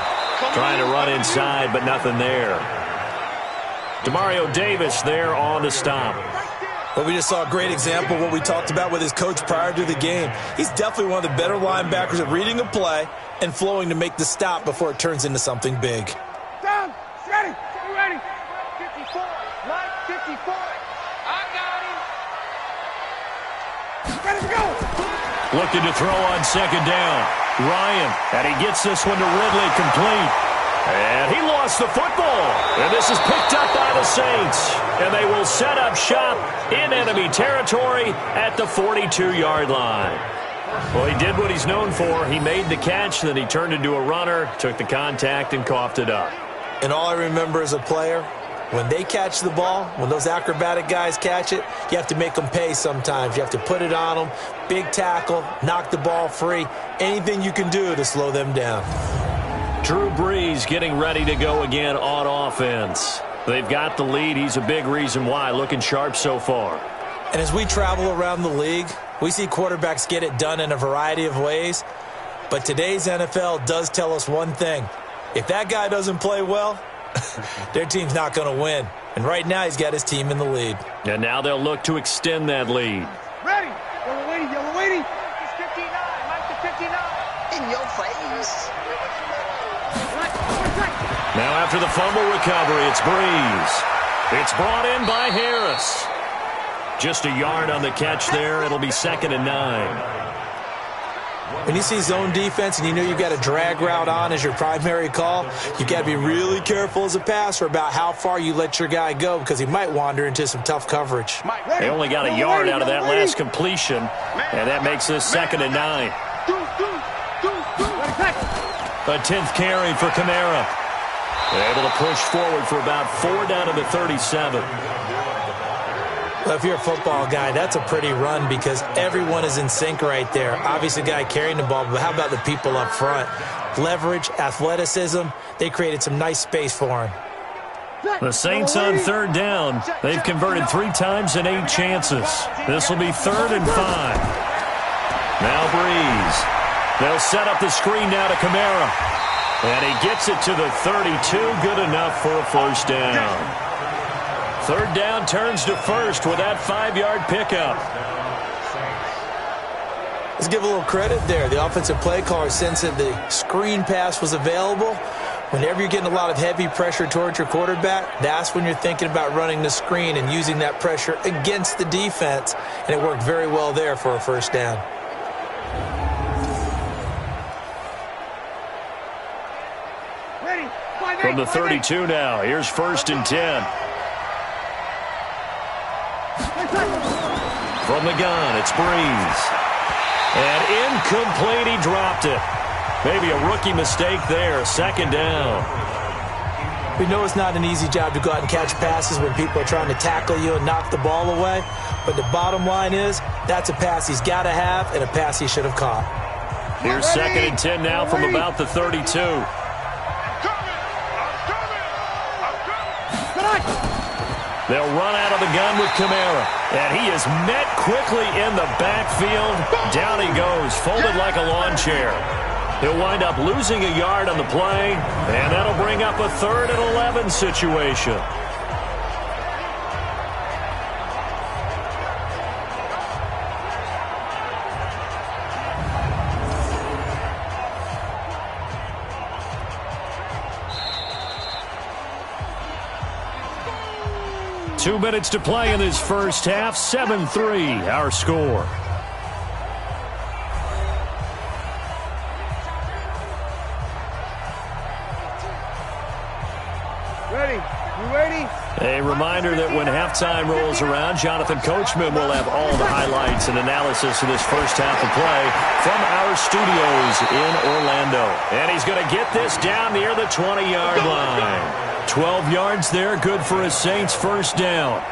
trying to run inside, but nothing there. Demario Davis there on the stop. Well, we just saw a great example of what we talked about with his coach prior to the game. He's definitely one of the better linebackers at reading a play and flowing to make the stop before it turns into something big. Down. Ready. Ready. 54. Line 54. I got him. Ready to go. Looking to throw on second down. Ryan, and he gets this one to Ridley, complete. And he lost the football. And this is picked up by the Saints. And they will set up shop in enemy territory at the 42-yard line. Well, he did what he's known for. He made the catch, then he turned into a runner, took the contact, and coughed it up. And all I remember as a player, when they catch the ball, when those acrobatic guys catch it, you have to make them pay sometimes. You have to put it on them, big tackle, knock the ball free, anything you can do to slow them down. Drew Brees getting ready to go again on offense. They've got the lead. He's a big reason why, looking sharp so far. And as we travel around the league, we see quarterbacks get it done in a variety of ways. But today's NFL does tell us one thing. If that guy doesn't play well, their team's not going to win. And right now he's got his team in the lead. And now they'll look to extend that lead. Ready. Yellow waiting. Yellow waiting. It's 59. Mike to 59. In your face. Now after the fumble recovery, it's Brees. It's brought in by Harris. Just a yard on the catch there. It'll be 2nd and 9. When you see zone defense and you know you've got a drag route on as your primary call, you've got to be really careful as a passer about how far you let your guy go because he might wander into some tough coverage. They only got a yard out of that last completion, and that makes this 2nd and 9. A 10th carry for Kamara. They're able to push forward for about 4 down to the 37. Well, if you're a football guy, that's a pretty run because everyone is in sync right there. Obviously, the guy carrying the ball, but how about the people up front? Leverage, athleticism, they created some nice space for him. The Saints on 3rd down. They've converted 3 times in 8 chances. This will be 3rd and 5. Now Brees. They'll set up the screen now to Kamara. And he gets it to the 32. Good enough for a first down. 3rd down turns to 1st with that 5-yard pickup. Let's give a little credit there. The offensive play caller sensed that the screen pass was available. Whenever you're getting a lot of heavy pressure towards your quarterback, that's when you're thinking about running the screen and using that pressure against the defense. And it worked very well there for a first down. From the 32 now, here's 1st and 10. From the gun, it's Brees. And incomplete, he dropped it. Maybe a rookie mistake there, 2nd down. We know it's not an easy job to go out and catch passes when people are trying to tackle you and knock the ball away. But the bottom line is, that's a pass he's got to have and a pass he should have caught. Here's 2nd and 10 now from about the 32. They'll run out of the gun with Kamara. And he is met quickly in the backfield. Down he goes, folded like a lawn chair. He'll wind up losing a yard on the play, and that'll bring up a 3rd and 11 situation. 2 minutes to play in this first half. 7-3, our score. Ready? You ready? A reminder that when halftime rolls around, Jonathan Coachman will have all the highlights and analysis of this first half of play from our studios in Orlando. And he's going to get this down near the 20-yard line. 12 yards there, good for a Saints first down.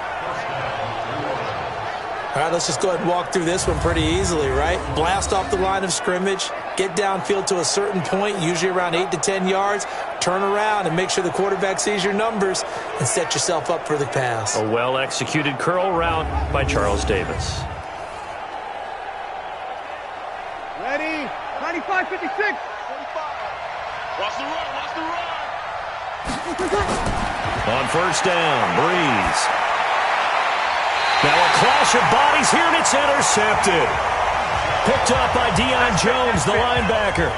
All right, let's just go ahead and walk through this one pretty easily, right? Blast off the line of scrimmage, get downfield to a certain point, usually around 8 to 10 yards, turn around and make sure the quarterback sees your numbers and set yourself up for the pass. A well-executed curl route by Charles Davis. Ready? 95, 56. 45. Watch the run, watch the run. On first down, Breeze. Now a clash of bodies here, and it's intercepted. Picked up by Deion Jones, the linebacker.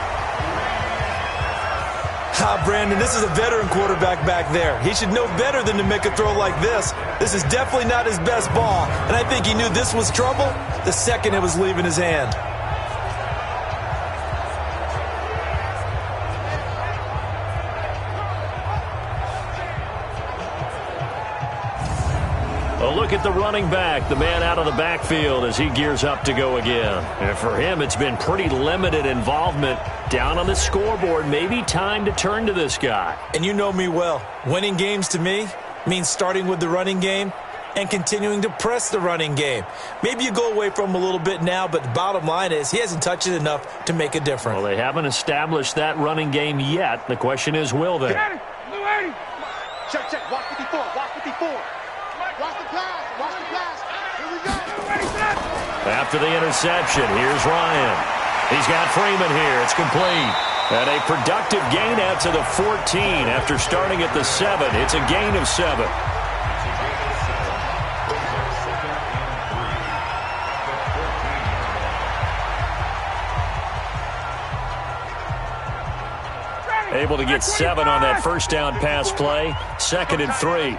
Brandon, this is a veteran quarterback back there. He should know better than to make a throw like this. This is definitely not his best ball, and I think he knew this was trouble the second it was leaving his hand. A look at the running back, the man out of the backfield as he gears up to go again. And for him, it's been pretty limited involvement down on the scoreboard. Maybe time to turn to this guy. And you know me well. Winning games to me means starting with the running game and continuing to press the running game. Maybe you go away from him a little bit now, but the bottom line is he hasn't touched it enough to make a difference. Well, they haven't established that running game yet. The question is, will they? Check, check. Watch 54. Watch 54. Watch the pass. Watch the pass. Here we go. After the interception, here's Ryan. He's got Freeman here. It's complete. And a productive gain out to the 14 after starting at the 7. It's a gain of 7. Able to get 7 on that first down pass play. 2nd and 3.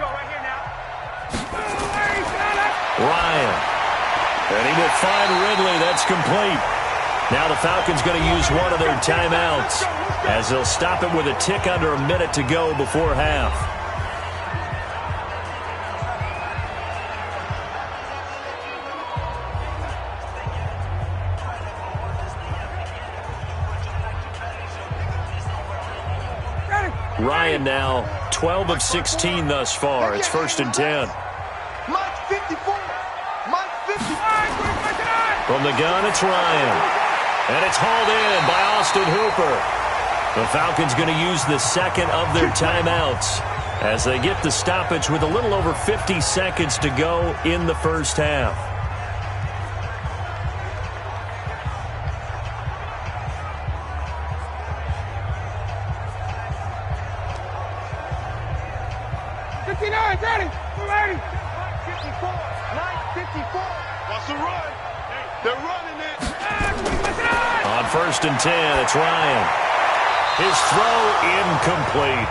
Ryan. And he will find Ridley. That's complete. Now the Falcons going to use one of their timeouts as they'll stop it with a tick under a minute to go before half. Ryan now 12 of 16 thus far. It's 1st and 10. Mike 54. Mike 54. From the gun, it's Ryan. And it's hauled in by Austin Hooper. The Falcons going to use the second of their timeouts as they get the stoppage with a little over 50 seconds to go in the first half. Ready? We're ready. 54. 54. Watch the run. They're running it. On 1st and 10, it's Ryan. His throw incomplete.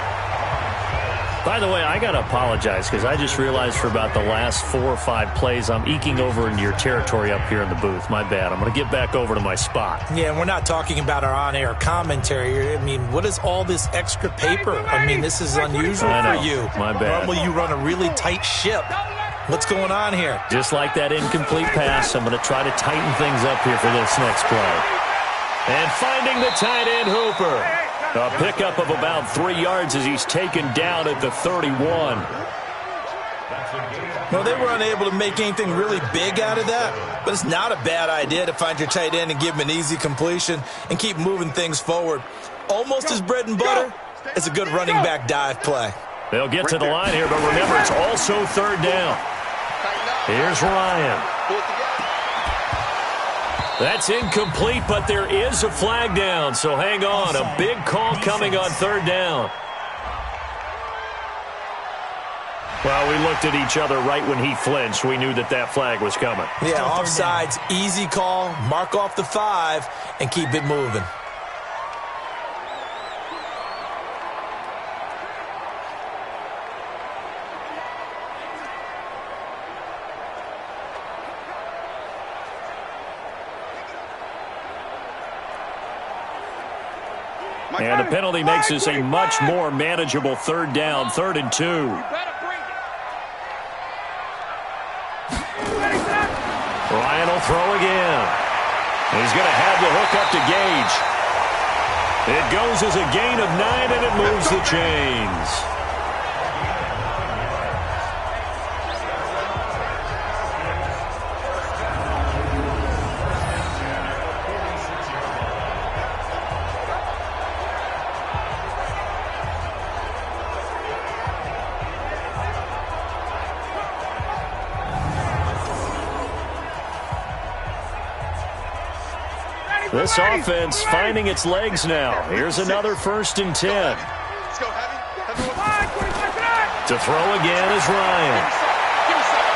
By the way, I got to apologize because I just realized for about the last 4 or 5 plays, I'm eking over into your territory up here in the booth. My bad. I'm going to get back over to my spot. Yeah, and we're not talking about our on-air commentary. I mean, what is all this extra paper? I mean, this is unusual for you. My bad. Normally you run a really tight ship. What's going on here? Just like that incomplete pass, I'm going to try to tighten things up here for this next play. And finding the tight end, Hooper. A pickup of about 3 yards as he's taken down at the 31. Well, they were unable to make anything really big out of that, but it's not a bad idea to find your tight end and give him an easy completion and keep moving things forward. Almost as bread and butter as a good running back dive play. They'll get to the line here, but remember, it's also 3rd down. Here's Ryan. That's incomplete, but there is a flag down, so hang on. A big call coming on 3rd down. Well, we looked at each other right when he flinched. We knew that that flag was coming. Yeah, offsides, easy call, mark off the 5, and keep it moving. And the penalty makes this a much more manageable third down, 3rd and 2. Ryan will throw again. He's going to have the hook up to Gage. It goes as a gain of 9, and it moves the chains. This offense finding its legs now. Here's another 1st and 10. Let's go, Heavy. To throw again is Ryan.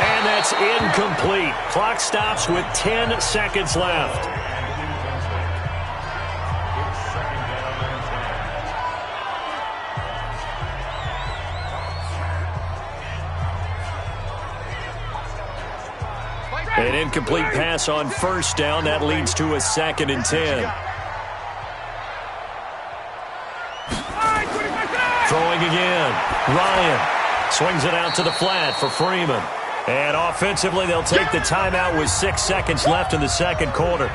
And that's incomplete. Clock stops with 10 seconds left. An incomplete pass on 1st down. That leads to a 2nd and 10. Throwing again. Ryan swings it out to the flat for Freeman. And offensively, they'll take the timeout with 6 seconds left in the 2nd quarter.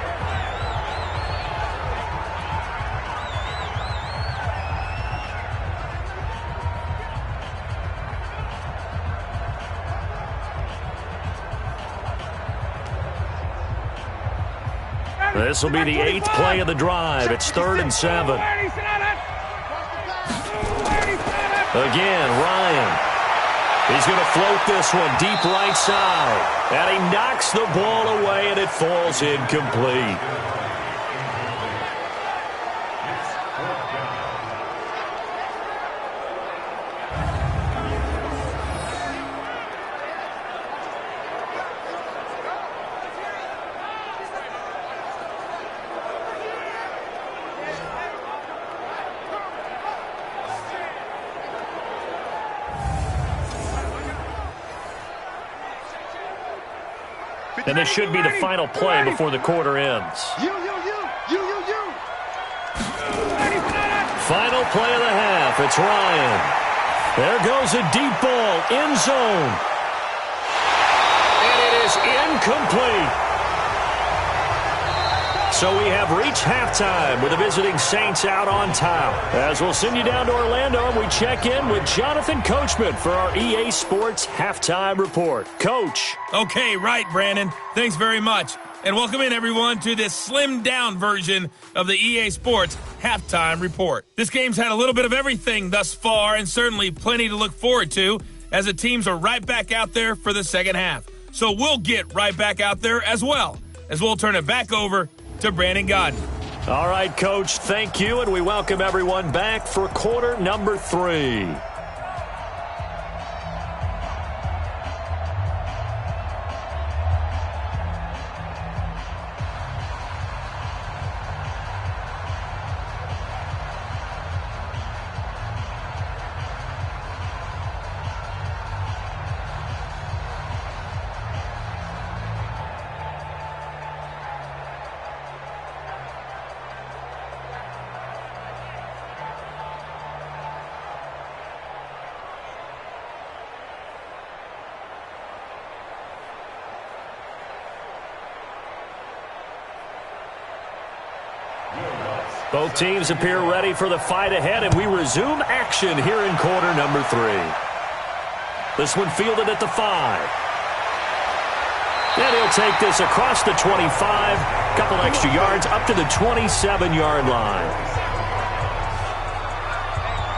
This will be the 8th play of the drive. It's 3rd and 7. Again, Ryan. He's going to float this one deep right side. And he knocks the ball away, and it falls incomplete. And this should be the final play before the quarter ends. Final play of the half. It's Ryan. There goes a deep ball. End zone. And it is incomplete. So we have reached halftime with the visiting Saints out on top. As we'll send you down to Orlando, and we check in with Jonathan Coachman for our EA Sports Halftime Report. Coach. Okay, right, Brandon. Thanks very much. And welcome in, everyone, to this slimmed-down version of the EA Sports Halftime Report. This game's had a little bit of everything thus far, and certainly plenty to look forward to, as the teams are right back out there for the second half. So we'll get right back out there as well, as we'll turn it back over to Brandon Godden. All right, Coach, thank you, and we welcome everyone back for quarter number 3. Both teams appear ready for the fight ahead, and we resume action here in quarter number 3. This one fielded at the 5. And he'll take this across the 25, couple extra yards up to the 27-yard line.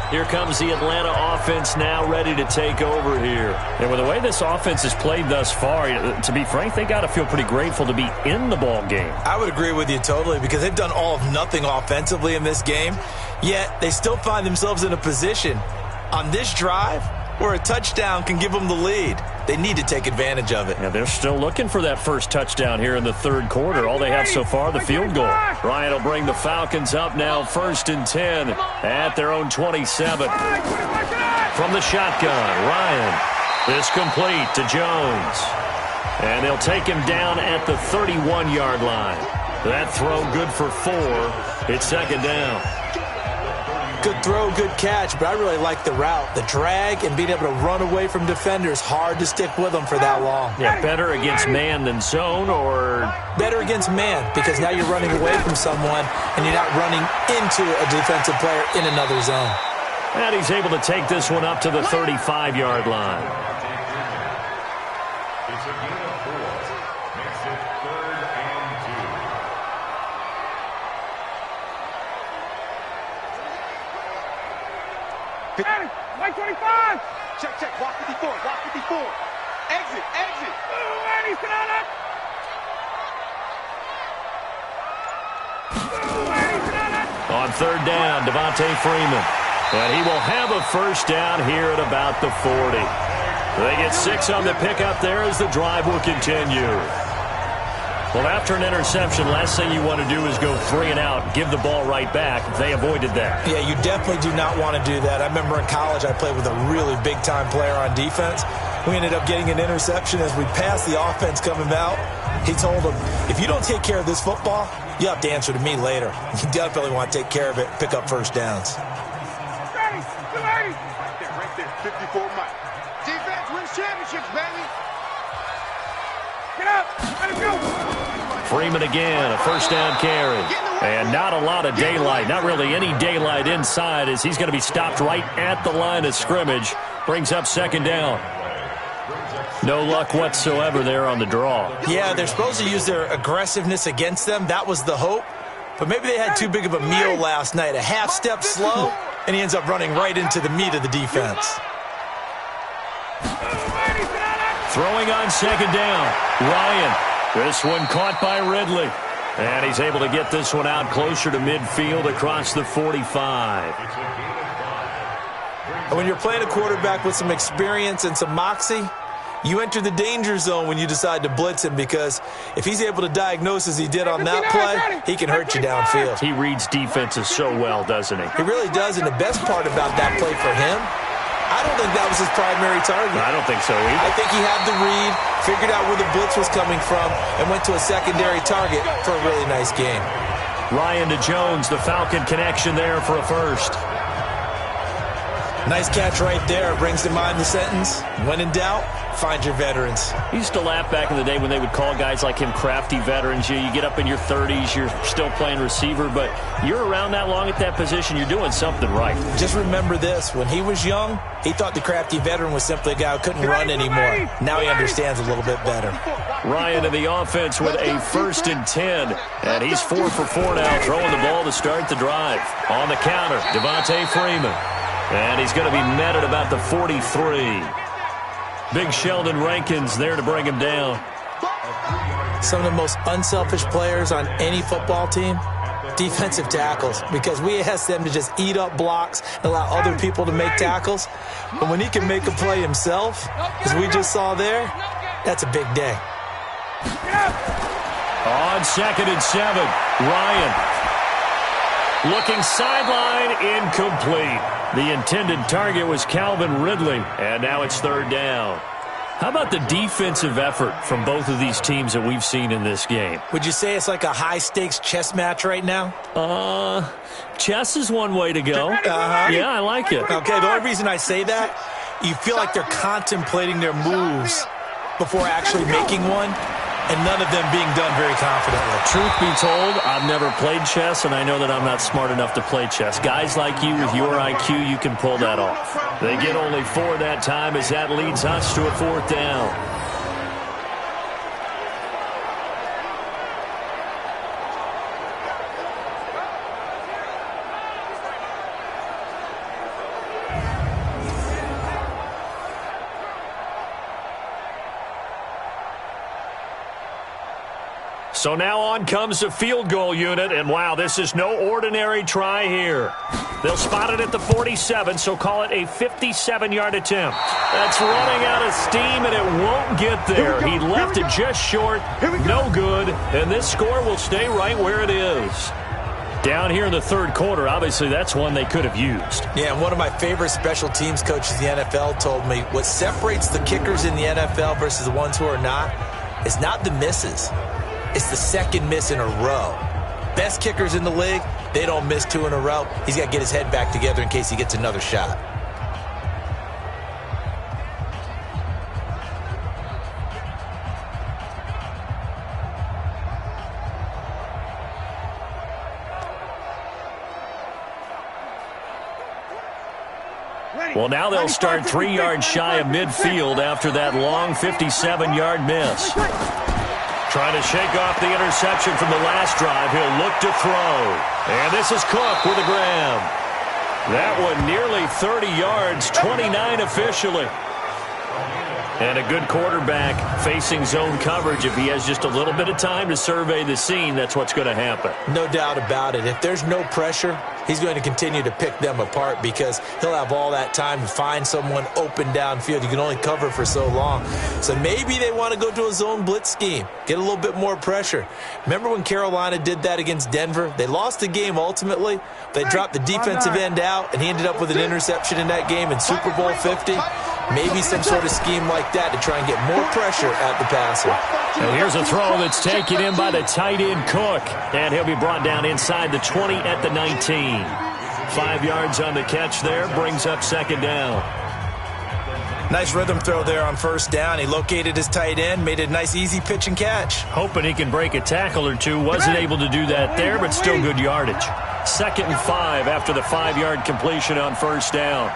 Here comes the Atlanta offense now ready to take over here. And with the way this offense has played thus far, to be frank, they got to feel pretty grateful to be in the ball game. I would agree with you totally, because they've done all of nothing offensively in this game, yet they still find themselves in a position on this drive where a touchdown can give them the lead. They need to take advantage of it. Yeah, they're still looking for that first touchdown here in the 3rd quarter. All they have so far, the field goal. Ryan will bring the Falcons up now, 1st and 10 at their own 27. From the shotgun, Ryan. This complete to Jones. And they'll take him down at the 31-yard line. That throw good for 4. It's 2nd down. Good throw, good catch, but I really like the route. The drag and being able to run away from defenders, hard to stick with them for that long. Yeah, better against man than zone, or? Better against man, because now you're running away from someone and you're not running into a defensive player in another zone. And he's able to take this one up to the 35-yard line. It's a gain of 4. Makes it 3rd and 2. White 25. Check. Walk 54. Exit. Ready, sit on up. On 3rd down, Devontae Freeman. And he will have a first down here at about the 40. They get 6 on the pickup there as the drive will continue. Well, after an interception, last thing you want to do is go 3 and out, give the ball right back. They avoided that. Yeah, you definitely do not want to do that. I remember in college I played with a really big-time player on defense. We ended up getting an interception as we passed the offense coming out. He told him, if you don't take care of this football, you have to answer to me later. You definitely want to take care of it, pick up first downs. Ready, 280. Right there. 54 Mike. Defense wins championships, baby. Get up. Let it go. Freeman again, a first down carry. And not a lot of daylight, not really any daylight inside, as he's going to be stopped right at the line of scrimmage. Brings up 2nd down. No luck whatsoever there on the draw. Yeah, they're supposed to use their aggressiveness against them. That was the hope. But maybe they had too big of a meal last night. A half step slow, and he ends up running right into the meat of the defense. Throwing on 2nd down. Ryan. This one caught by Ridley. And he's able to get this one out closer to midfield across the 45. And when you're playing a quarterback with some experience and some moxie, you enter the danger zone when you decide to blitz him, because if he's able to diagnose as he did on that play, he can hurt you downfield. He reads defenses so well, doesn't he? He really does, and the best part about that play for him, I don't think that was his primary target. I don't think so either. I think he had the read, figured out where the blitz was coming from, and went to a secondary target for a really nice game. Ryan to Jones, the Falcon connection there for a first. Nice catch right there. Brings to mind the sentence, when in doubt, find your veterans. I used to laugh back in the day when they would call guys like him crafty veterans. You get up in your 30s, you're still playing receiver, but you're around that long at that position, you're doing something right. Just remember this. When he was young, he thought the crafty veteran was simply a guy who couldn't run anymore. Now he understands a little bit better. Ryan in the offense with a 1st and 10, and he's 4 for 4 now, throwing the ball to start the drive. On the counter, Devontae Freeman. And he's going to be met at about the 43. Big Sheldon Rankins there to bring him down. Some of the most unselfish players on any football team, defensive tackles, because we ask them to just eat up blocks and allow other people to make tackles. But when he can make a play himself, as we just saw there, that's a big day. On 2nd and 7, Ryan. Looking sideline, incomplete. The intended target was Calvin Ridley, and now it's 3rd down. How about the defensive effort from both of these teams that we've seen in this game? Would you say it's like a high-stakes chess match right now? Chess is one way to go. Yeah, I like it. Okay, the only reason I say that, you feel like they're contemplating their moves before actually making one, and none of them being done very confidently. Truth be told, I've never played chess, and I know that I'm not smart enough to play chess. Guys like you with your IQ, you can pull that off. They get only 4 that time, as that leads us to a 4th down. So now on comes the field goal unit, and wow, this is no ordinary try here. They'll spot it at the 47, so call it a 57-yard attempt. That's running out of steam, and it won't get there. He left it just short, no good, and this score will stay right where it is. Down here in the 3rd quarter, obviously that's one they could have used. Yeah, and one of my favorite special teams coaches in the NFL told me what separates the kickers in the NFL versus the ones who are not is not the misses. It's the 2nd miss in a row. Best kickers in the league they don't miss 2 in a row. He's got to get his head back together in case he gets another shot. Well, now they'll start 3 yards shy of midfield after that long 57-yard miss. Trying to shake off the interception from the last drive. He'll look to throw. And this is Cook with a grab. That one nearly 30 yards, 29 officially. And a good quarterback facing zone coverage. If he has just a little bit of time to survey the scene, that's what's going to happen. No doubt about it. If there's no pressure, he's going to continue to pick them apart because he'll have all that time to find someone open downfield. You can only cover for so long. So maybe they want to go to a zone blitz scheme, get a little bit more pressure. Remember when Carolina did that against Denver? They lost the game ultimately. They dropped the defensive end out, and he ended up with an interception in that game in Super Bowl 50. Maybe some sort of scheme like that to try and get more pressure at the passer. And here's a throw that's taken in by the tight end Cook. And he'll be brought down inside the 20 at the 19. 5 yards on the catch there, brings up second down. Nice rhythm throw there on first down. He located his tight end, made a nice easy pitch and catch. Hoping he can break a tackle or two. Wasn't able to do that there, but still good yardage. 2nd and 5 after the 5-yard completion on first down.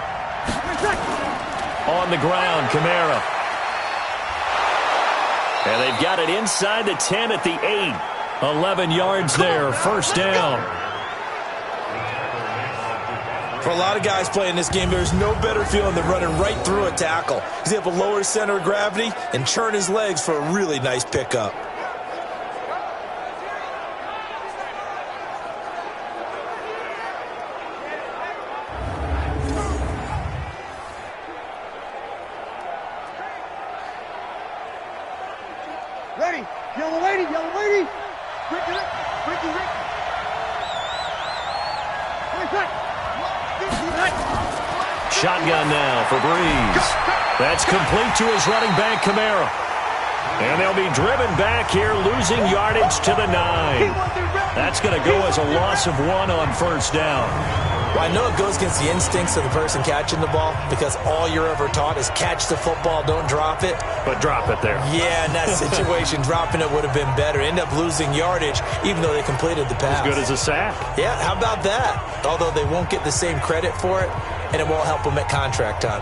On the ground, Kamara. And they've got it inside the 10 at the 8. 11 yards there, first down. For a lot of guys playing this game, there's no better feeling than running right through a tackle. He's able to lower his center of gravity and turn his legs for a really nice pickup. Ready. Yellow lady, yellow lady. Ricky, Ricky, Ricky. Shotgun now for Breeze. That's complete to his running back, Kamara. And they'll be driven back here, losing yardage to the 9. That's going to go as a loss of 1 on first down. Well, I know it goes against the instincts of the person catching the ball because all you're ever taught is catch the football, don't drop it. But drop it there. Yeah, in that situation, dropping it would have been better. End up losing yardage, even though they completed the pass. As good as a sack. Yeah, how about that? Although they won't get the same credit for it, and it won't help them at contract time.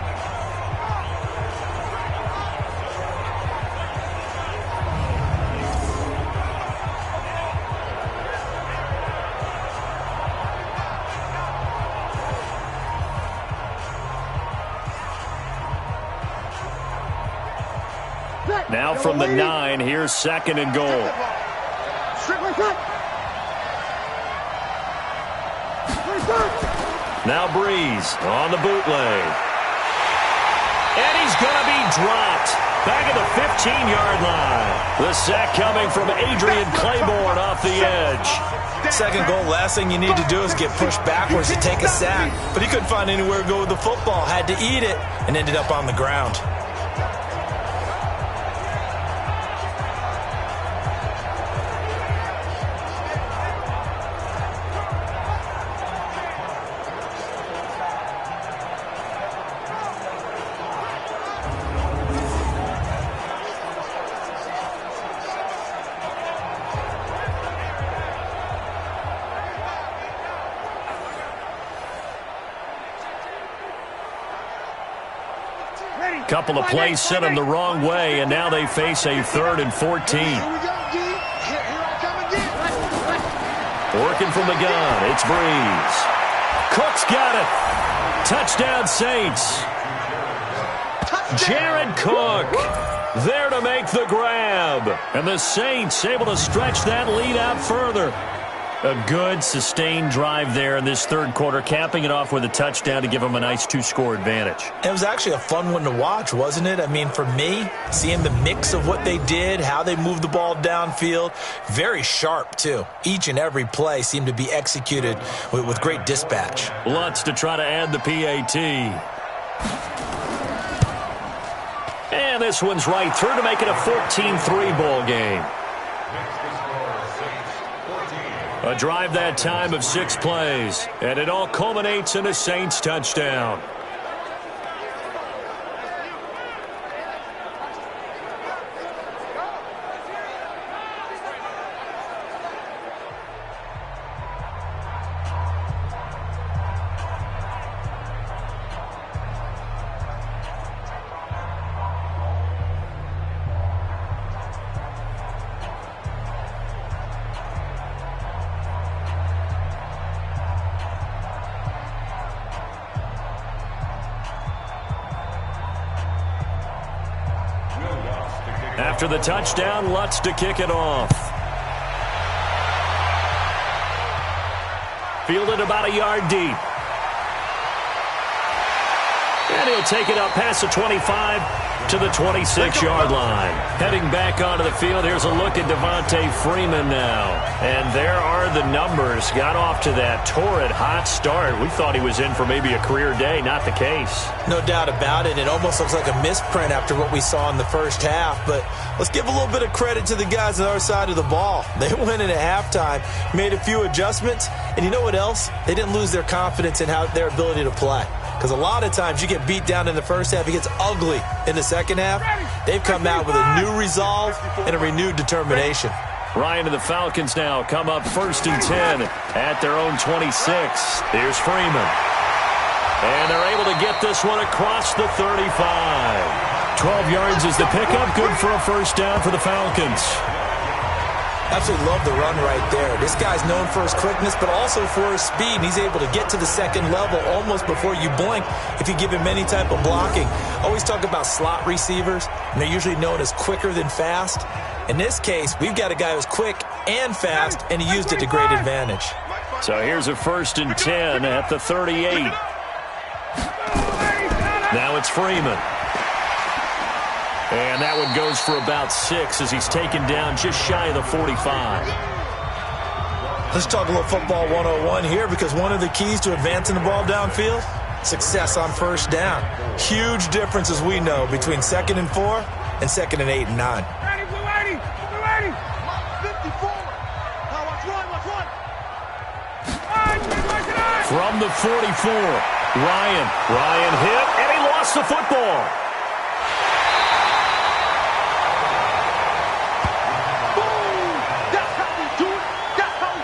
Now from the 9, here's 2nd and goal. Now Breeze on the bootleg. And he's going to be dropped. Back at the 15-yard line. The sack coming from Adrian Claiborne off the edge. Second goal, last thing you need to do is get pushed backwards to take a sack. But he couldn't find anywhere to go with the football. Had to eat it and ended up on the ground. Couple of plays sent them the wrong way, and now they face a 3rd and 14. Working from the gun, it's Breeze. Cook's got it. Touchdown, Saints. Jared Cook there to make the grab. And the Saints able to stretch that lead out further. A good, sustained drive there in this third quarter, capping it off with a touchdown to give them a nice 2-score advantage. It was actually a fun one to watch, wasn't it? I mean, for me, seeing the mix of what they did, how they moved the ball downfield, very sharp, too. Each and every play seemed to be executed with great dispatch. Lutz to try to add the PAT. And this one's right through to make it a 14-3 ball game. A drive that time of 6 plays, and it all culminates in a Saints touchdown. After the touchdown, Lutz to kick it off. Fielded about a yard deep. And he'll take it up past the 25 to the 26-yard line. Heading back onto the field, here's a look at Devontae Freeman now. And there are the numbers. Got off to that torrid hot start. We thought he was in for maybe a career day. Not the case. No doubt about it. It almost looks like a misprint after what we saw in the first half. But let's give a little bit of credit to the guys on our side of the ball. They went in at halftime, made a few adjustments, and you know what else? They didn't lose their confidence in their ability to play. Because a lot of times you get beat down in the first half, it gets ugly in the second half. They've come out with a new resolve and a renewed determination. Ryan and the Falcons now come up 1st and 10 at their own 26. Here's Freeman. And they're able to get this one across the 35. 12 yards is the pickup. Good for a first down for the Falcons. Absolutely love the run right there. This guy's known for his quickness, but also for his speed. And he's able to get to the second level almost before you blink if you give him any type of blocking. Always talk about slot receivers, and they're usually known as quicker than fast. In this case, we've got a guy who's quick and fast, and he used it to great advantage. So here's a 1st and 10 at the 38. Now it's Freeman. And that one goes for about 6 as he's taken down just shy of the 45. Let's talk a little football 101 here, because one of the keys to advancing the ball downfield, success on first down. Huge difference, as we know, between 2nd and 4 and 2nd and 8 and 9. Ready. 54. Now watch one. From the 44, Ryan hit, and he lost the football.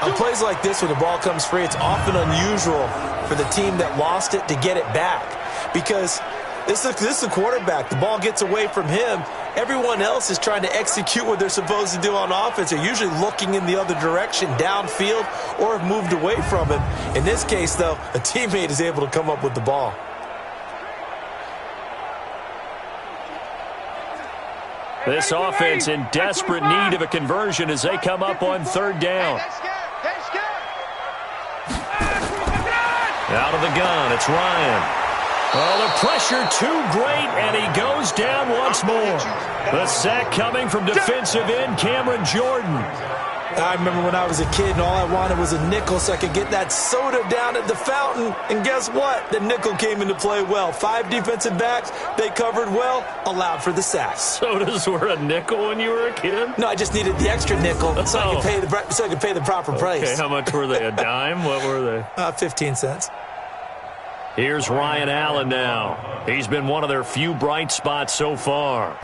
On plays like this, when the ball comes free, it's often unusual for the team that lost it to get it back, because this is the quarterback. The ball gets away from him. Everyone else is trying to execute what they're supposed to do on offense. They're usually looking in the other direction, downfield, or have moved away from him. In this case, though, a teammate is able to come up with the ball. This offense in desperate need of a conversion as they come up on 3rd down. Out of the gun, it's Ryan. Oh, the pressure too great, and he goes down once more. The sack coming from defensive end Cameron Jordan. I remember when I was a kid and all I wanted was a nickel so I could get that soda down at the fountain. And guess what? The nickel came into play well. 5 defensive backs, they covered well, allowed for the sacks. Sodas were a nickel when you were a kid? No, I just needed the extra nickel so I could pay the proper price. Okay, how much were they? A dime? What were they? 15 cents. Here's Ryan Allen now. He's been one of their few bright spots so far.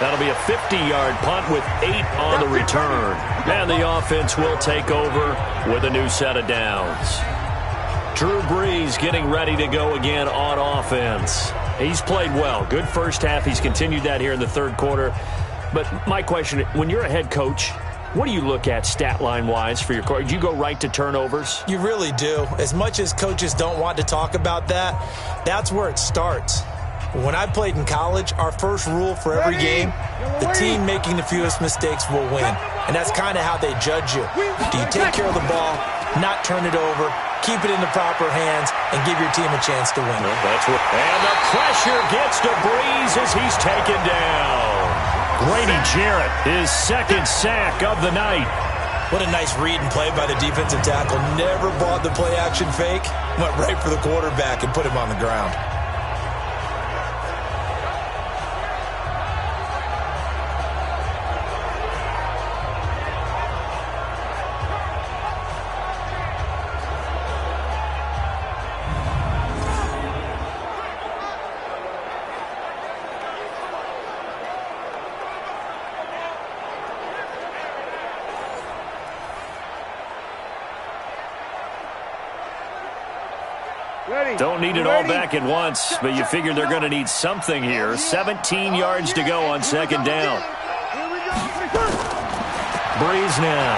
That'll be a 50-yard punt with 8 on the return. And the offense will take over with a new set of downs. Drew Brees getting ready to go again on offense. He's played well. Good first half. He's continued that here in the 3rd quarter. But my question, when you're a head coach, what do you look at stat line-wise for your coach? Do you go right to turnovers? You really do. As much as coaches don't want to talk about that, that's where it starts. When I played in college, our first rule for every game, the team making the fewest mistakes will win. And that's kind of how they judge you. Do you take care of the ball, not turn it over, keep it in the proper hands, and give your team a chance to win? Well, that's what. And the pressure gets to Brees as he's taken down. Grady Jarrett, his 2nd sack of the night. What a nice read and play by the defensive tackle. Never bought the play-action fake. Went right for the quarterback and put him on the ground. Don't need it all back at once, but you figure they're going to need something here. 17 yards to go on second down. Breeze now.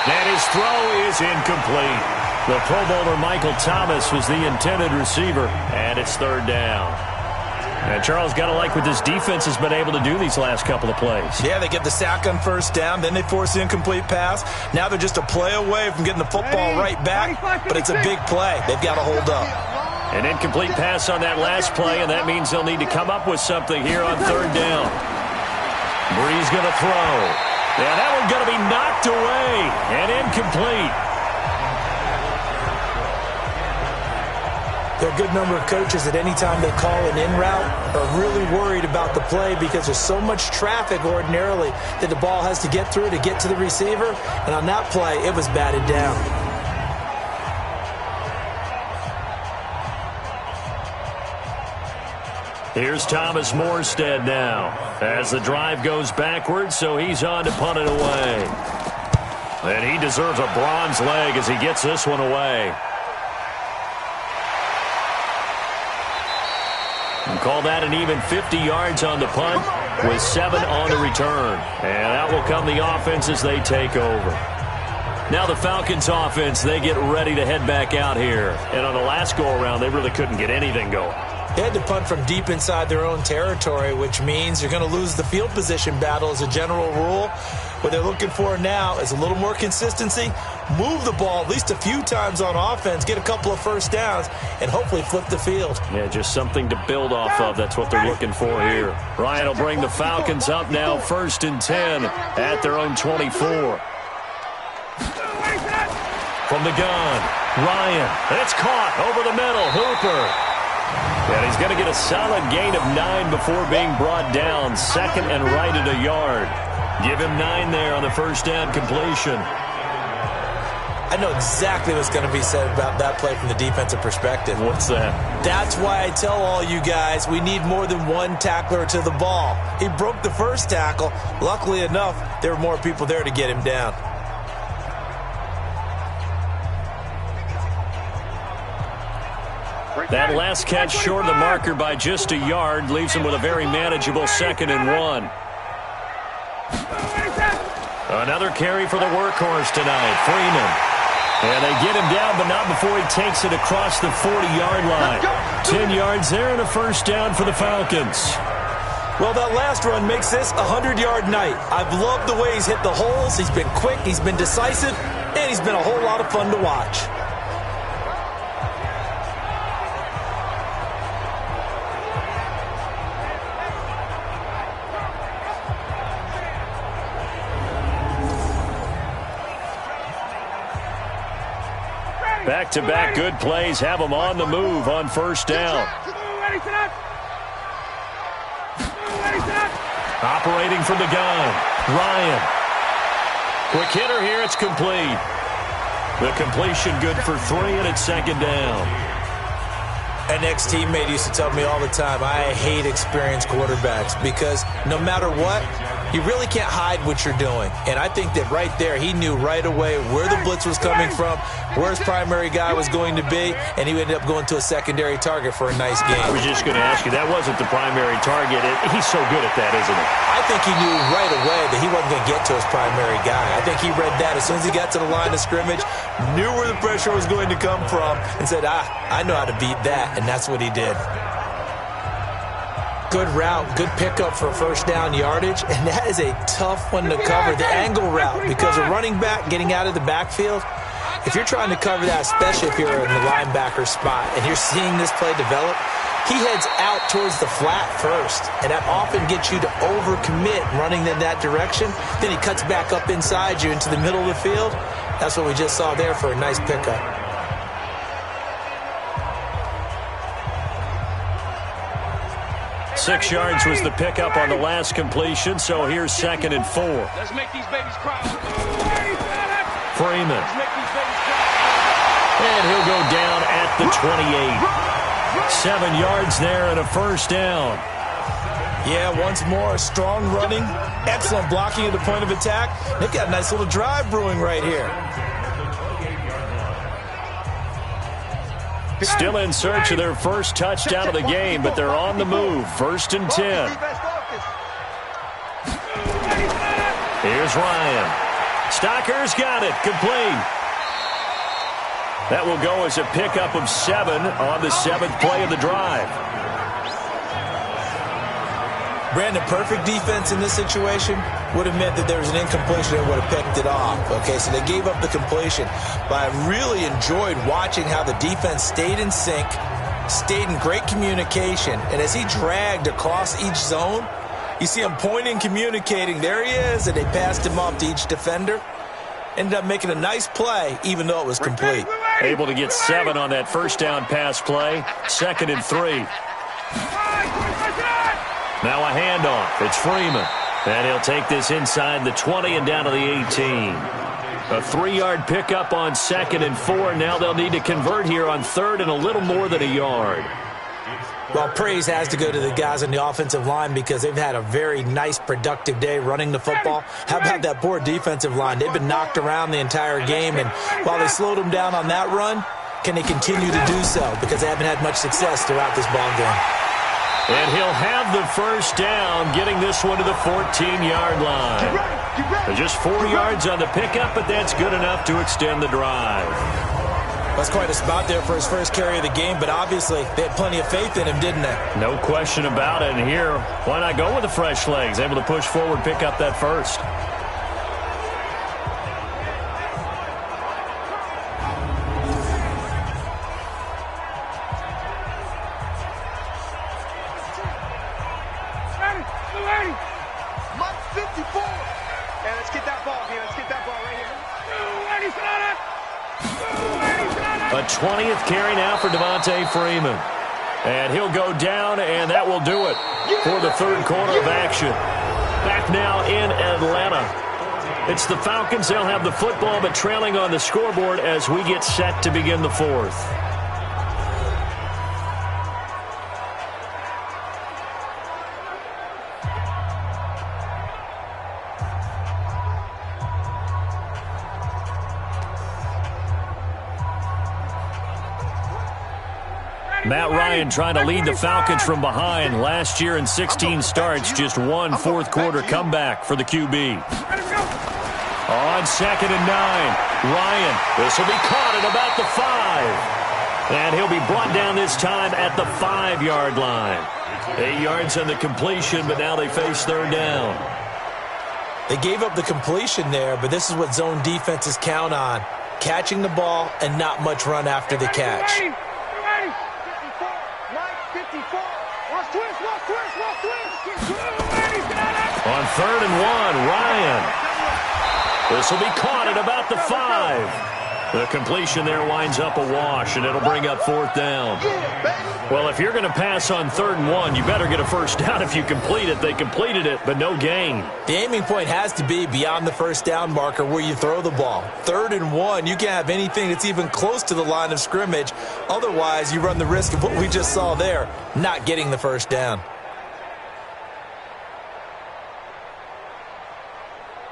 And his throw is incomplete. The Pro Bowler Michael Thomas was the intended receiver, and it's third down. And Charles, got to like what this defense has been able to do these last couple of plays. Yeah, they get the sack on first down, then they force the incomplete pass. Now they're just a play away from getting the football right back, but it's a big play. They've got to hold up. An incomplete pass on that last play, and that means they'll need to come up with something here on third down. Breeze going to throw. Yeah, that one's going to be knocked away and incomplete. There are a good number of coaches that any time they call an in route are really worried about the play because there's so much traffic ordinarily that the ball has to get through to get to the receiver. And on that play, it was batted down. Here's Thomas Morstead now as the drive goes backwards, so he's on to punt it away. And he deserves a bronze leg as he gets this one away. And call that an even 50 yards on the punt with 7 on the return. And that will come the offense as they take over. Now the Falcons offense, they get ready to head back out here. And on the last go-around, they really couldn't get anything going. They had to punt from deep inside their own territory, which means you're going to lose the field position battle as a general rule. What they're looking for now is a little more consistency, move the ball at least a few times on offense, get a couple of first downs, and hopefully flip the field. Yeah, just something to build off of. That's what they're looking for here. Ryan will bring the Falcons up now, 1st and 10 at their own 24. From the gun, Ryan. It's caught over the middle. Hooper. And he's going to get a solid gain of 9 before being brought down. 2nd and right at a yard. Give him 9 there on the first down completion. I know exactly what's going to be said about that play from the defensive perspective. What's that? That's why I tell all you guys we need more than one tackler to the ball. He broke the first tackle. Luckily enough, there were more people there to get him down. That last catch short of the marker by just a yard leaves him with a very manageable 2nd and 1. Another carry for the workhorse tonight, Freeman. And they get him down, but not before he takes it across the 40-yard line. 10 yards there and a first down for the Falcons. Well, that last run makes this a 100-yard night. I've loved the way he's hit the holes. He's been quick, he's been decisive, and he's been a whole lot of fun to watch. Back-to-back good plays have them on the move on first down. Operating from the gun, Ryan. Quick hitter here, it's complete. The completion good for 3, and it's 2nd down. An ex-teammate used to tell me all the time, I hate experienced quarterbacks because no matter what, you really can't hide what you're doing. And I think that right there, he knew right away where the blitz was coming from, where his primary guy was going to be, and he ended up going to a secondary target for a nice game. I was just going to ask you, that wasn't the primary target. He's so good at that, isn't he? I think he knew right away that he wasn't going to get to his primary guy. I think he read that as soon as he got to the line of scrimmage, knew where the pressure was going to come from, and said, I know how to beat that, and that's what he did. Good route, good pickup for first down yardage, and that is a tough one to cover, the angle route, because a running back getting out of the backfield, if you're trying to cover that, especially if you're in the linebacker spot, and you're seeing this play develop, he heads out towards the flat first, and that often gets you to overcommit running in that direction. Then he cuts back up inside you into the middle of the field. That's what we just saw there for a nice pickup. Six yards was the pickup on the last completion, so here's 2nd and 4. Let's make these babies cry. Freeman. And he'll go down at the 28. 7 yards there and a first down. Yeah, once more, strong running, excellent blocking at the point of attack. They've got a nice little drive brewing right here. Still in search of their first touchdown of the game, but they're on the move. 1st and 10. Here's Ryan. Stocker's got it. Complete. That will go as a pickup of 7 on the 7th play of the drive. Brandon, perfect defense in this situation would have meant that there was an incompletion and would have picked it off. Okay, so they gave up the completion. But I really enjoyed watching how the defense stayed in sync, stayed in great communication, and as he dragged across each zone, you see him pointing, communicating. There he is, and they passed him off to each defender. Ended up making a nice play, even though it was complete. Able to get 7 on that first down pass play. 2nd and 3. Now a handoff. It's Freeman. And he'll take this inside the 20 and down to the 18. A 3-yard pickup on 2nd and 4. Now they'll need to convert here on 3rd and a little more than a yard. Well, praise has to go to the guys on the offensive line because they've had a very nice, productive day running the football. How about that poor defensive line? They've been knocked around the entire game, and while they slowed them down on that run, can they continue to do so? Because they haven't had much success throughout this ball game. And he'll have the first down, getting this one to the 14-yard line. There's just 4 yards on the pickup, but that's good enough to extend the drive. That's quite a spot there for his first carry of the game, but obviously they had plenty of faith in him, didn't they? No question about it. And here, why not go with the fresh legs? Able to push forward, pick up that first. Mike 54. And let's get that ball here. Let's get that ball right here. A 20th carry now for Devontae Freeman. And he'll go down, and that will do it for the 3rd quarter of action. Back now in Atlanta. It's the Falcons. They'll have the football, but trailing on the scoreboard as we get set to begin the 4th. Matt Ryan trying to lead the Falcons from behind. Last year in 16 starts, just 1 4th-quarter comeback for the QB. On 2nd and 9, Ryan. This will be caught at about the 5. And he'll be brought down this time at the 5-yard line. 8 yards on the completion, but now they face 3rd down. They gave up the completion there, but this is what zone defenses count on. Catching the ball and not much run after the catch. On 3rd and 1, Ryan. This will be caught at about the 5. The completion there winds up a wash, and it'll bring up 4th down. Well, if you're going to pass on 3rd and 1, you better get a first down if you complete it. They completed it, but no gain. The aiming point has to be beyond the first down marker where you throw the ball. 3rd and 1, you can't have anything that's even close to the line of scrimmage. Otherwise, you run the risk of what we just saw there, not getting the first down.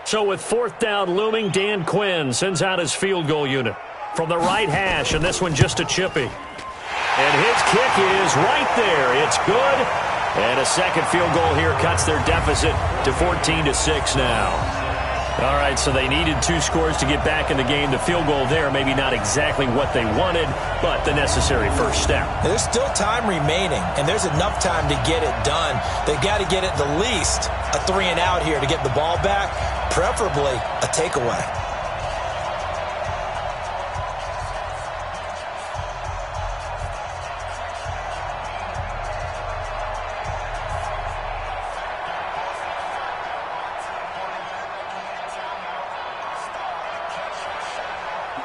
So with 4th down looming, Dan Quinn sends out his field goal unit from the right hash, and this one just a chippy. And his kick is right there. It's good. And a second field goal here cuts their deficit to 14-6 now. All right, so they needed 2 scores to get back in the game. The field goal there, maybe not exactly what they wanted, but the necessary first step. There's still time remaining, and there's enough time to get it done. They've got to get at the least a 3-and-out here to get the ball back, preferably a takeaway.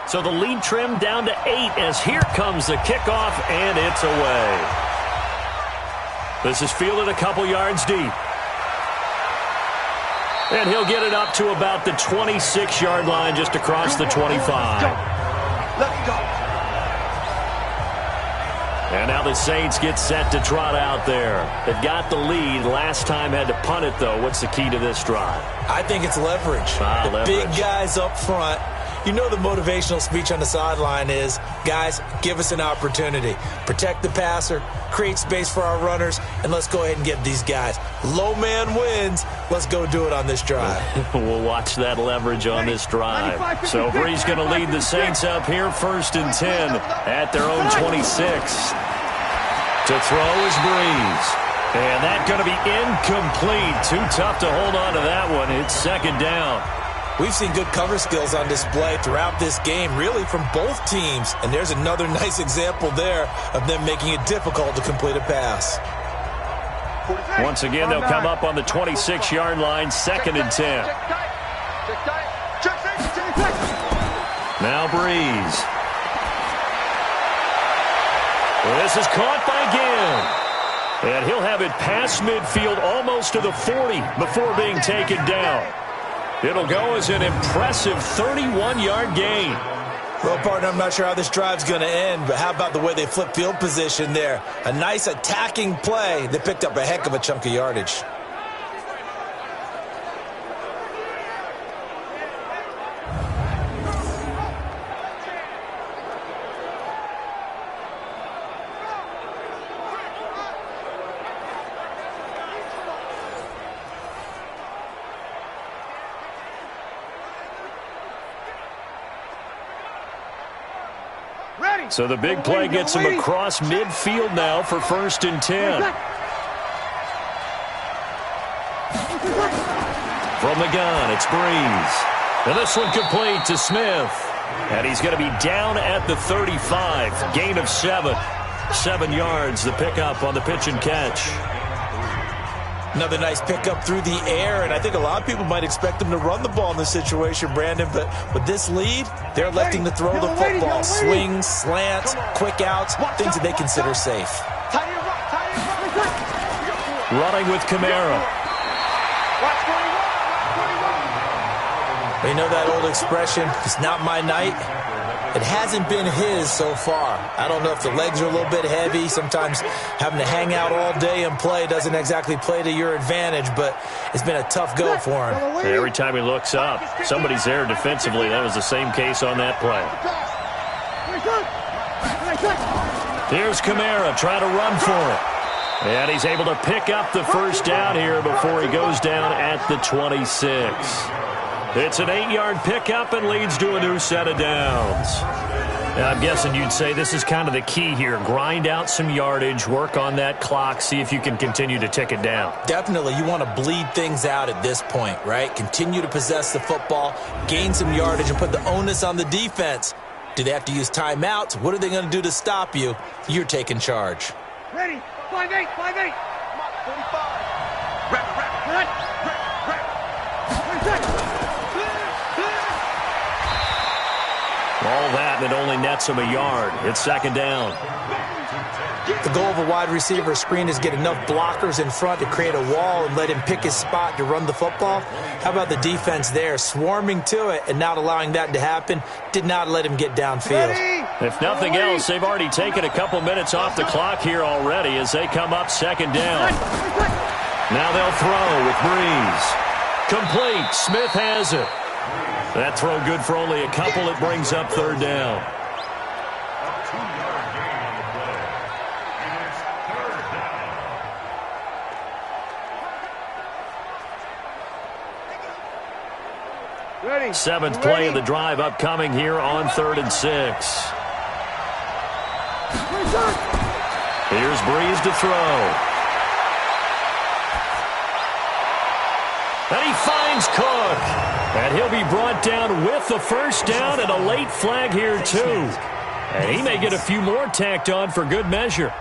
So the lead trimmed down to 8 as here comes the kickoff, and it's away. This is fielded a couple yards deep. And he'll get it up to about the 26-yard line just across the 25. Let's go. And now the Saints get set to trot out there. They've got the lead. Last time had to punt it, though. What's the key to this drive? I think it's leverage. Leverage. Big guys up front. You know the motivational speech on the sideline is, guys, give us an opportunity. Protect the passer, create space for our runners, and let's go ahead and get these guys. Low man wins. Let's go do it on this drive. We'll watch that leverage on this drive. So Brees going to lead the Saints up here 1st and 10 at their own 26. To throw is Brees. And that's going to be incomplete. Too tough to hold on to that one. It's 2nd down. We've seen good cover skills on display throughout this game, really from both teams. And there's another nice example there of them making it difficult to complete a pass. Once again, they'll come up on the 26-yard line, 2nd and 10. Now Brees. This is caught by Ginn. And he'll have it past midfield almost to the 40 before being taken down. It'll go as an impressive 31-yard gain. Well, partner, I'm not sure how this drive's going to end, but how about the way they flip field position there? A nice attacking play that picked up a heck of a chunk of yardage. So the big play gets him across midfield now for 1st and 10. From the gun, it's Brees. And this one complete to Smith. And he's going to be down at the 35. Gain of 7. 7 yards, the pickup on the pitch and catch. Another nice pickup through the air, and I think a lot of people might expect them to run the ball in this situation, Brandon, but with this lead, they're electing to throw the football. Swings, slants, quick outs, things that they consider safe. Running with Kamara. You know that old expression, it's not my night? It hasn't been his so far. I don't know if the legs are a little bit heavy. Sometimes having to hang out all day and play doesn't exactly play to your advantage, but it's been a tough go for him. Every time he looks up, somebody's there defensively. That was the same case on that play. Here's Kamara trying to run for it. And he's able to pick up the 1st down here before he goes down at the 26. It's an 8-yard pickup and leads to a new set of downs. And I'm guessing you'd say this is kind of the key here. Grind out some yardage, work on that clock, see if you can continue to tick it down. Definitely. You want to bleed things out at this point, right? Continue to possess the football, gain some yardage, and put the onus on the defense. Do they have to use timeouts? What are they going to do to stop you? You're taking charge. Ready. 5-8. 5-8. Come on, 45. Rep. All that, and it only nets him a yard. It's 2nd down. The goal of a wide receiver screen is get enough blockers in front to create a wall and let him pick his spot to run the football. How about the defense there, swarming to it and not allowing that to happen? Did not let him get downfield. If nothing else, they've already taken a couple minutes off the clock here already as they come up 2nd down. Now they'll throw with Brees. Complete. Smith has it. That throw good for only a couple. It brings up 3rd down. Ready. 7th play of the drive upcoming here on 3rd and 6. Here's Brees to throw. And he finds Cook. And he'll be brought down with the 1st down and a late flag here too. And he may get a few more tacked on for good measure.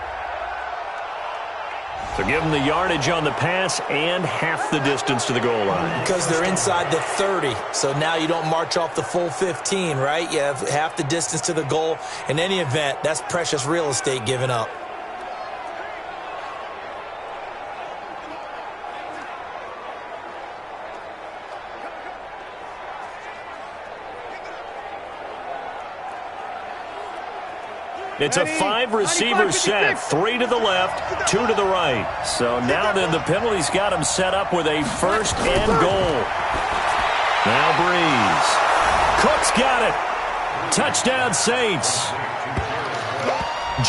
So give him the yardage on the pass and half the distance to the goal line. Because they're inside the 30, so now you don't march off the full 15, right? You have half the distance to the goal. In any event, that's precious real estate given up. It's a 5-receiver set, 3 to the left, 2 to the right. So now then the penalty's got him set up with a 1st and goal. Now Brees. Cook's got it. Touchdown, Saints.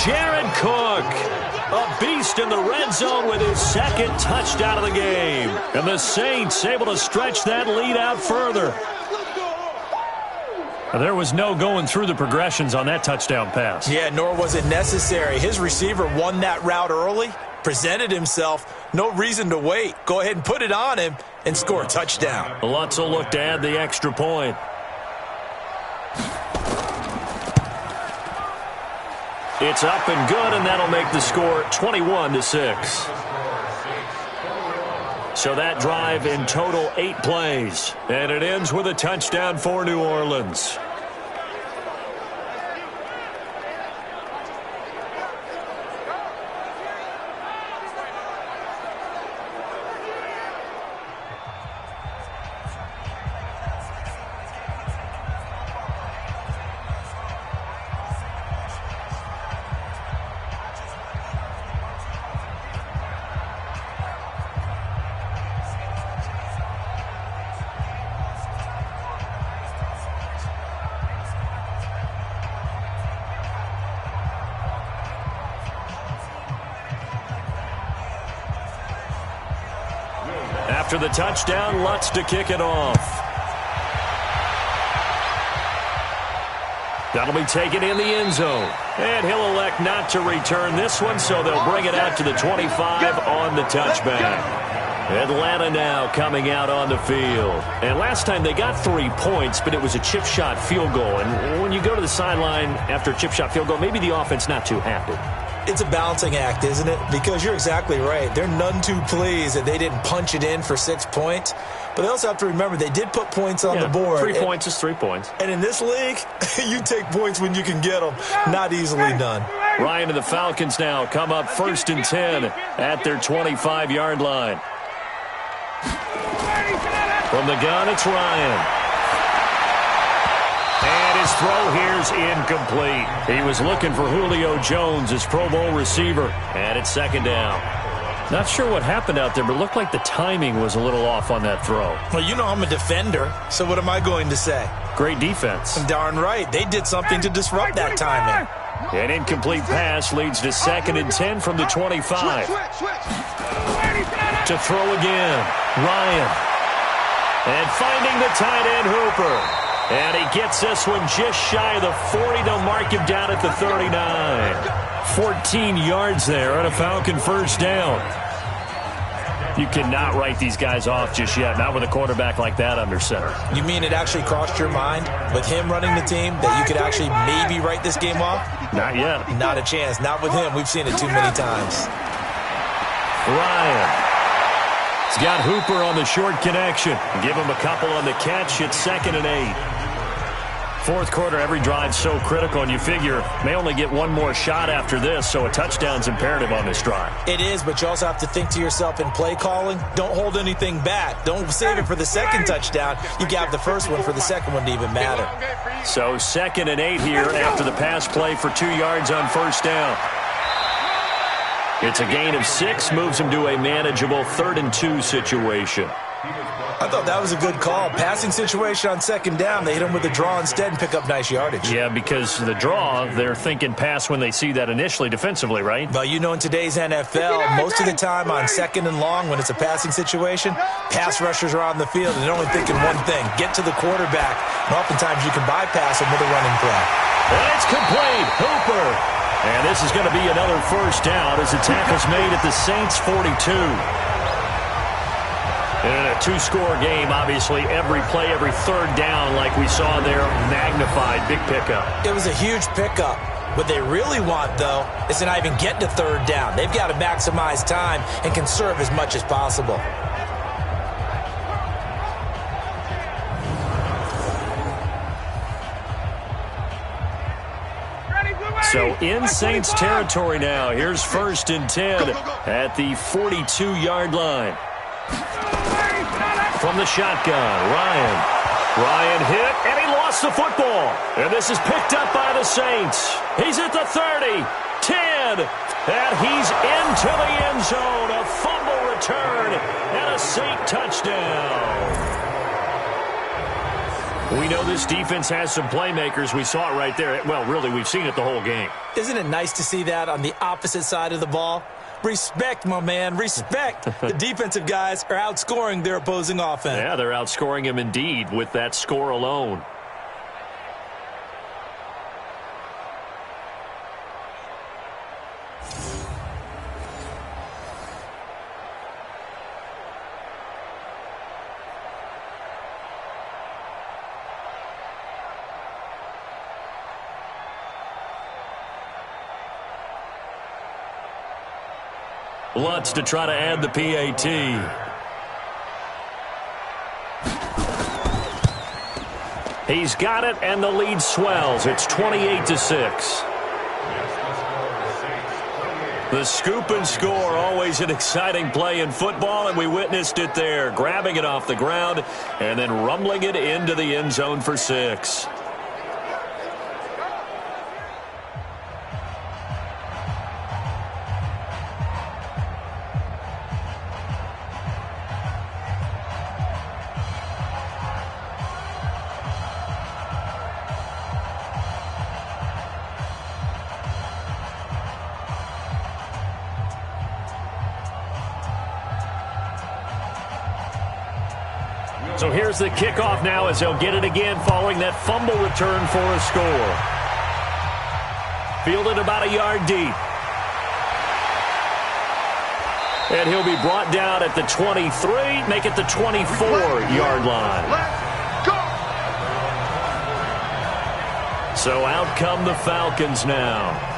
Jared Cook, a beast in the red zone with his second touchdown of the game. And the Saints able to stretch that lead out further. There was no going through the progressions on that touchdown pass. Yeah, nor was it necessary. His receiver won that route early, presented himself. No reason to wait. Go ahead and put it on him and score a touchdown. Lutzel looked to add the extra point. It's up and good, and that'll make the score 21-6. So that drive in total 8 plays, and it ends with a touchdown for New Orleans. After the touchdown, Lutz to kick it off. That'll be taken in the end zone. And he'll elect not to return this one, so they'll bring it out to the 25 on the touchback. Atlanta now coming out on the field. And last time they got 3 points, but it was a chip shot field goal. And when you go to the sideline after a chip shot field goal, maybe the offense not too happy. It's a balancing act, isn't it? Because you're exactly right. They're none too pleased that they didn't punch it in for 6 points. But they also have to remember they did put points on the board. 3 points is 3 points. And in this league, you take points when you can get them. Not easily done. Ryan and the Falcons now come up 1st and 10 at their 25-yard line. From the gun, it's Ryan. And his throw here's incomplete. He was looking for Julio Jones, his Pro Bowl receiver. And it's 2nd down. Not sure what happened out there, but it looked like the timing was a little off on that throw. Well, you know I'm a defender, so what am I going to say? Great defense. Darn right. They did something to disrupt that timing. An incomplete pass leads to 2nd and 10 from the 25. To throw again, Ryan. And finding the tight end, Hooper. And he gets this one just shy of the 40. They'll mark him down at the 39. 14 yards there on a Falcon 1st down. You cannot write these guys off just yet, not with a quarterback like that under center. You mean it actually crossed your mind with him running the team that you could actually maybe write this game off? Not yet. Not a chance. Not with him. We've seen it too many times. Ryan. He's got Hooper on the short connection. Give him a couple on the catch. It's 2nd and 8. 4th quarter, every drive's so critical, and you figure may only get one more shot after this, so a touchdown's imperative on this drive. It is, but you also have to think to yourself in play calling, don't hold anything back. Don't save it for the second touchdown. You got the first one for the second one to even matter. So 2nd and 8 here after the pass play for 2 yards on 1st down. It's a gain of 6, moves him to a manageable 3rd and 2 situation. I thought that was a good call. Passing situation on 2nd down. They hit him with a draw instead and pick up nice yardage. Yeah, because the draw, they're thinking pass when they see that initially defensively, right? But you know in today's NFL, most of the time on 2nd and long when it's a passing situation, pass rushers are on the field and they're only thinking one thing, get to the quarterback. And oftentimes you can bypass them with a running play. And it's complete. Hooper. And this is going to be another 1st down as the tackle's made at the Saints' 42. In a 2-score game, obviously, every play, every 3rd down, like we saw there, magnified, big pickup. It was a huge pickup. What they really want, though, is to not even get to 3rd down. They've got to maximize time and conserve as much as possible. So in Saints territory now. Here's 1st and 10 at the 42-yard line. From the shotgun, Ryan hit, and he lost the football. And this is picked up by the Saints. He's at the 30, 10, and he's into the end zone. A fumble return and a Saint touchdown. We know this defense has some playmakers. We saw it right there. Well, really, we've seen it the whole game. Isn't it nice to see that on the opposite side of the ball? Respect, my man, respect. The defensive guys are outscoring their opposing offense. Yeah, they're outscoring him indeed with that score alone. Lutz to try to add the PAT. He's got it, and the lead swells. It's 28-6. The scoop and score, always an exciting play in football, and we witnessed it there. Grabbing it off the ground and then rumbling it into the end zone for 6. So here's the kickoff now as they'll get it again following that fumble return for a score. Fielded about a yard deep. And he'll be brought down at the 23, make it the 24-yard line. So out come the Falcons now.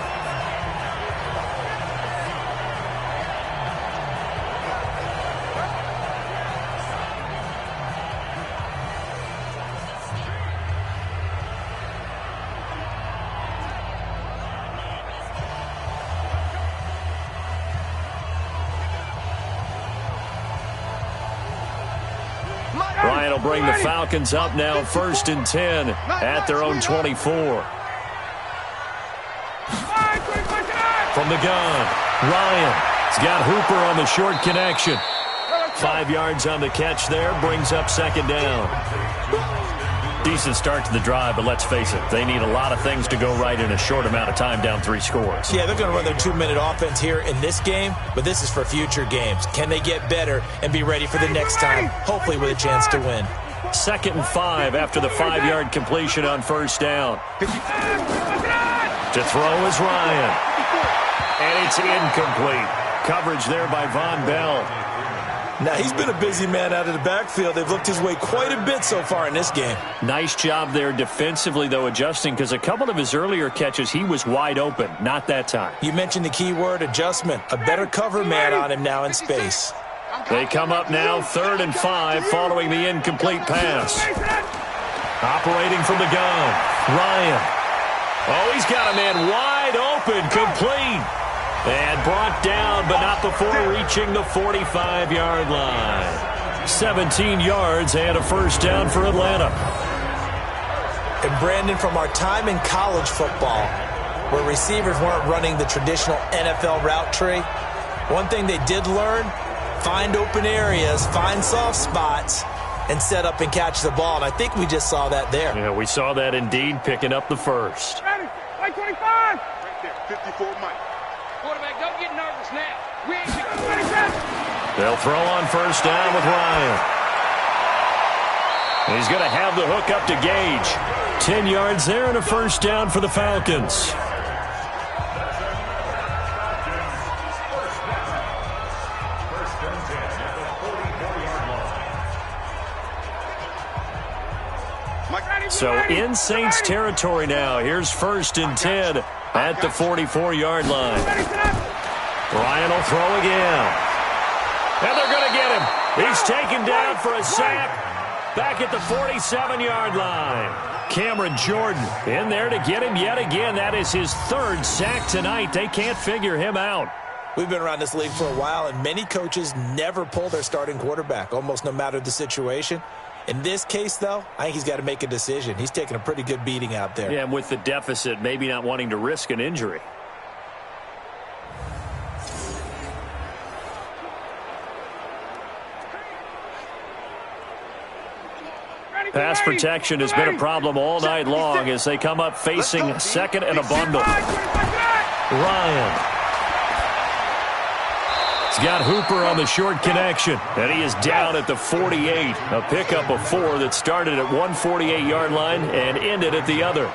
Ryan will bring the Falcons up now, 1st and 10 at their own 24. From the gun, Ryan's got Hooper on the short connection. 5 yards on the catch there, brings up 2nd down. Decent start to the drive, but let's face it, they need a lot of things to go right in a short amount of time, down 3 scores. Yeah, they're going to run their 2-minute offense here in this game, but this is for future games. Can they get better and be ready for the next time, hopefully with a chance to win? 2nd and 5 after the 5-yard completion on 1st down. To throw is Ryan. And it's incomplete. Coverage there by Von Bell. Now, he's been a busy man out of the backfield. They've looked his way quite a bit so far in this game. Nice job there defensively, though, adjusting, because a couple of his earlier catches, he was wide open. Not that time. You mentioned the key word, adjustment. A better cover man on him now in space. They come up now 3rd and 5 following the incomplete pass. Operating from the gun, Ryan. Oh, he's got a man wide open, complete. And brought down, but not before reaching the 45-yard line. 17 yards and a 1st down for Atlanta. And Brandon, from our time in college football, where receivers weren't running the traditional NFL route tree, one thing they did learn, find open areas, find soft spots, and set up and catch the ball. And I think we just saw that there. Yeah, we saw that indeed, picking up the 1st. Ready, like 25. Right there, 54 Mike. Quarterback, don't get nervous now. We ain't They'll throw on 1st down with Ryan. He's going to have the hook up to Gage. 10 yards there and a 1st down for the Falcons. So in Saints territory now. Here's 1st and 10 at the 44-yard line. Ryan will throw again. And they're going to get him. He's taken down for a sack back at the 47-yard line. Cameron Jordan in there to get him yet again. That is his 3rd sack tonight. They can't figure him out. We've been around this league for a while, and many coaches never pull their starting quarterback, almost no matter the situation. In this case, though, I think he's got to make a decision. He's taking a pretty good beating out there. Yeah, and with the deficit, maybe not wanting to risk an injury. Ready, Pass protection has been a problem all night long as they come up facing second and a bundle. Ryan. He's got Hooper on the short connection, and he is down at the 48. A pickup of 4 that started at 148-yard line and ended at the other.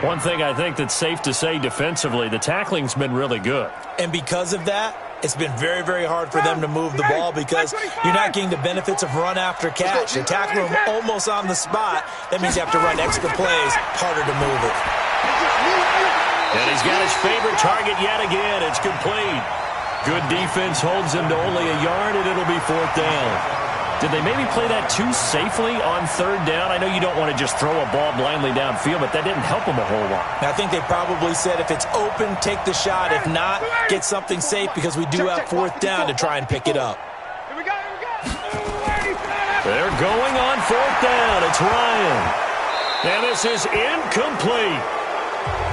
One thing I think that's safe to say defensively, the tackling's been really good. And because of that, it's been very, very hard for them to move the ball because you're not getting the benefits of run after catch. You're tackling them almost on the spot. That means you have to run extra plays, harder to move it. And he's got his favorite target yet again. It's complete. Good defense holds him to only a yard, and it'll be 4th down. Did they maybe play that too safely on 3rd down? I know you don't want to just throw a ball blindly downfield, but that didn't help them a whole lot. I think they probably said if it's open, take the shot. If not, get something safe because we do have 4th down to try and pick it up. Here we go, here we go. They're going on 4th down. It's Ryan. And this is incomplete.